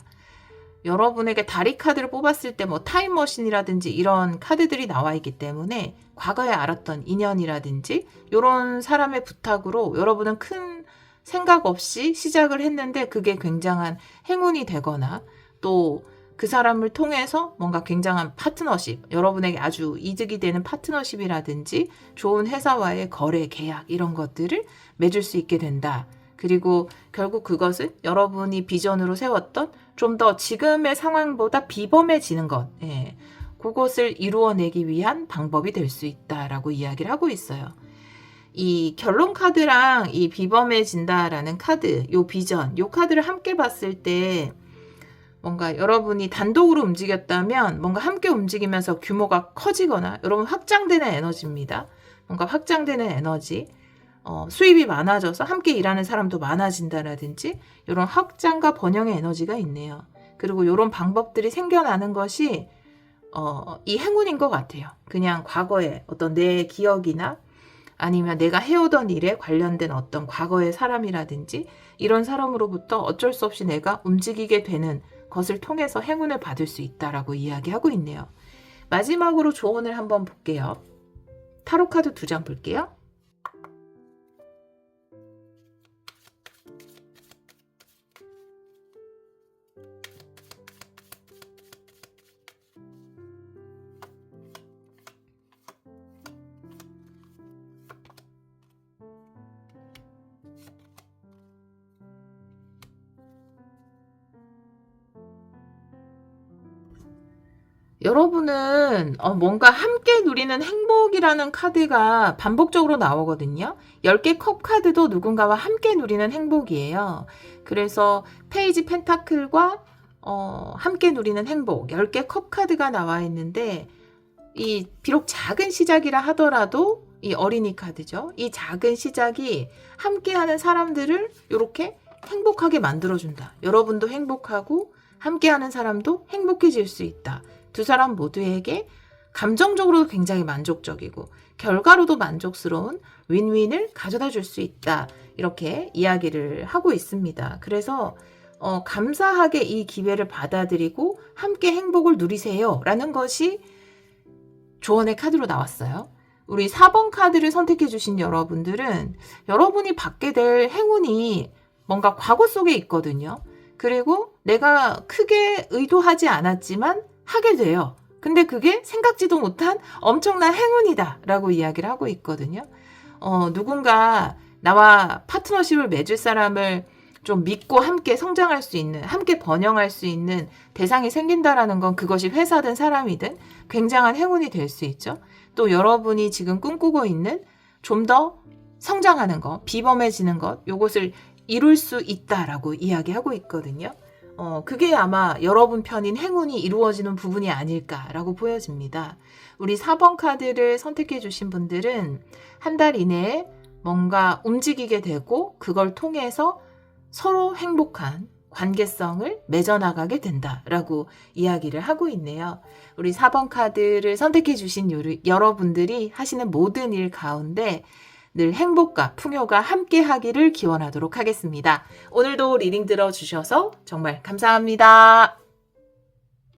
여러분에게 다리 카드를 뽑았을 때 뭐 타임머신이라든지 이런 카드들이 나와 있기 때문에 과거에 알았던 인연이라든지 이런 사람의 부탁으로 여러분은 큰 생각 없이 시작을 했는데 그게 굉장한 행운이 되거나 또 그 사람을 통해서 뭔가 굉장한 파트너십, 여러분에게 아주 이득이 되는 파트너십이라든지 좋은 회사와의 거래, 계약 이런 것들을 맺을 수 있게 된다. 그리고 결국 그것은 여러분이 비전으로 세웠던 좀 더 지금의 상황보다 비범해지는 것, 그것을 이루어내기 위한 방법이 될 수 있다라고 이야기를 하고 있어요. 이 결론 카드랑 이 비범해진다라는 카드, 요 비전, 요 카드를 함께 봤을 때 뭔가 여러분이 단독으로 움직였다면 뭔가 함께 움직이면서 규모가 커지거나 여러분 확장되는 에너지입니다. 뭔가 확장되는 에너지, 수입이 많아져서 함께 일하는 사람도 많아진다라든지 이런 확장과 번영의 에너지가 있네요. 그리고 이런 방법들이 생겨나는 것이 이 행운인 것 같아요. 그냥 과거에 어떤 내 기억이나 아니면 내가 해오던 일에 관련된 어떤 과거의 사람이라든지 이런 사람으로부터 어쩔 수 없이 내가 움직이게 되는 것을 통해서 행운을 받을 수 있다라고 이야기하고 있네요. 마지막으로 조언을 한번 볼게요. 타로 카드 2장 볼게요. 여러분은 뭔가 함께 누리는 행복이라는 카드가 반복적으로 나오거든요. 10개 컵 카드도 누군가와 함께 누리는 행복이에요. 그래서 페이지 펜타클과 함께 누리는 행복 10개 컵 카드가 나와 있는데 이 비록 작은 시작이라 하더라도 이 어린이 카드죠. 이 작은 시작이 함께하는 사람들을 이렇게 행복하게 만들어준다. 여러분도 행복하고 함께하는 사람도 행복해질 수 있다. 두 사람 모두에게 감정적으로 굉장히 만족적이고 결과로도 만족스러운 윈윈을 가져다 줄 수 있다. 이렇게 이야기를 하고 있습니다. 그래서 감사하게 이 기회를 받아들이고 함께 행복을 누리세요. 라는 것이 조언의 카드로 나왔어요. 우리 4번 카드를 선택해 주신 여러분들은 여러분이 받게 될 행운이 뭔가 과거 속에 있거든요. 그리고 내가 크게 의도하지 않았지만 하게 돼요. 근데 그게 생각지도 못한 엄청난 행운이다 라고 이야기를 하고 있거든요. 누군가 나와 파트너십을 맺을 사람을 좀 믿고 함께 성장할 수 있는, 함께 번영할 수 있는 대상이 생긴다라는 건 그것이 회사든 사람이든 굉장한 행운이 될 수 있죠. 또 여러분이 지금 꿈꾸고 있는 좀 더 성장하는 것, 비범해지는 것, 요것을 이룰 수 있다라고 이야기하고 있거든요. 그게 아마 여러분 편인 행운이 이루어지는 부분이 아닐까라고 보여집니다. 우리 4번 카드를 선택해 주신 분들은 한 달 이내에 뭔가 움직이게 되고 그걸 통해서 서로 행복한 관계성을 맺어나가게 된다라고 이야기를 하고 있네요. 우리 4번 카드를 선택해 주신 여러분들이 하시는 모든 일 가운데 늘 행복과 풍요가 함께 하기를 기원하도록 하겠습니다. 오늘도 리딩 들어주셔서 정말 감사합니다.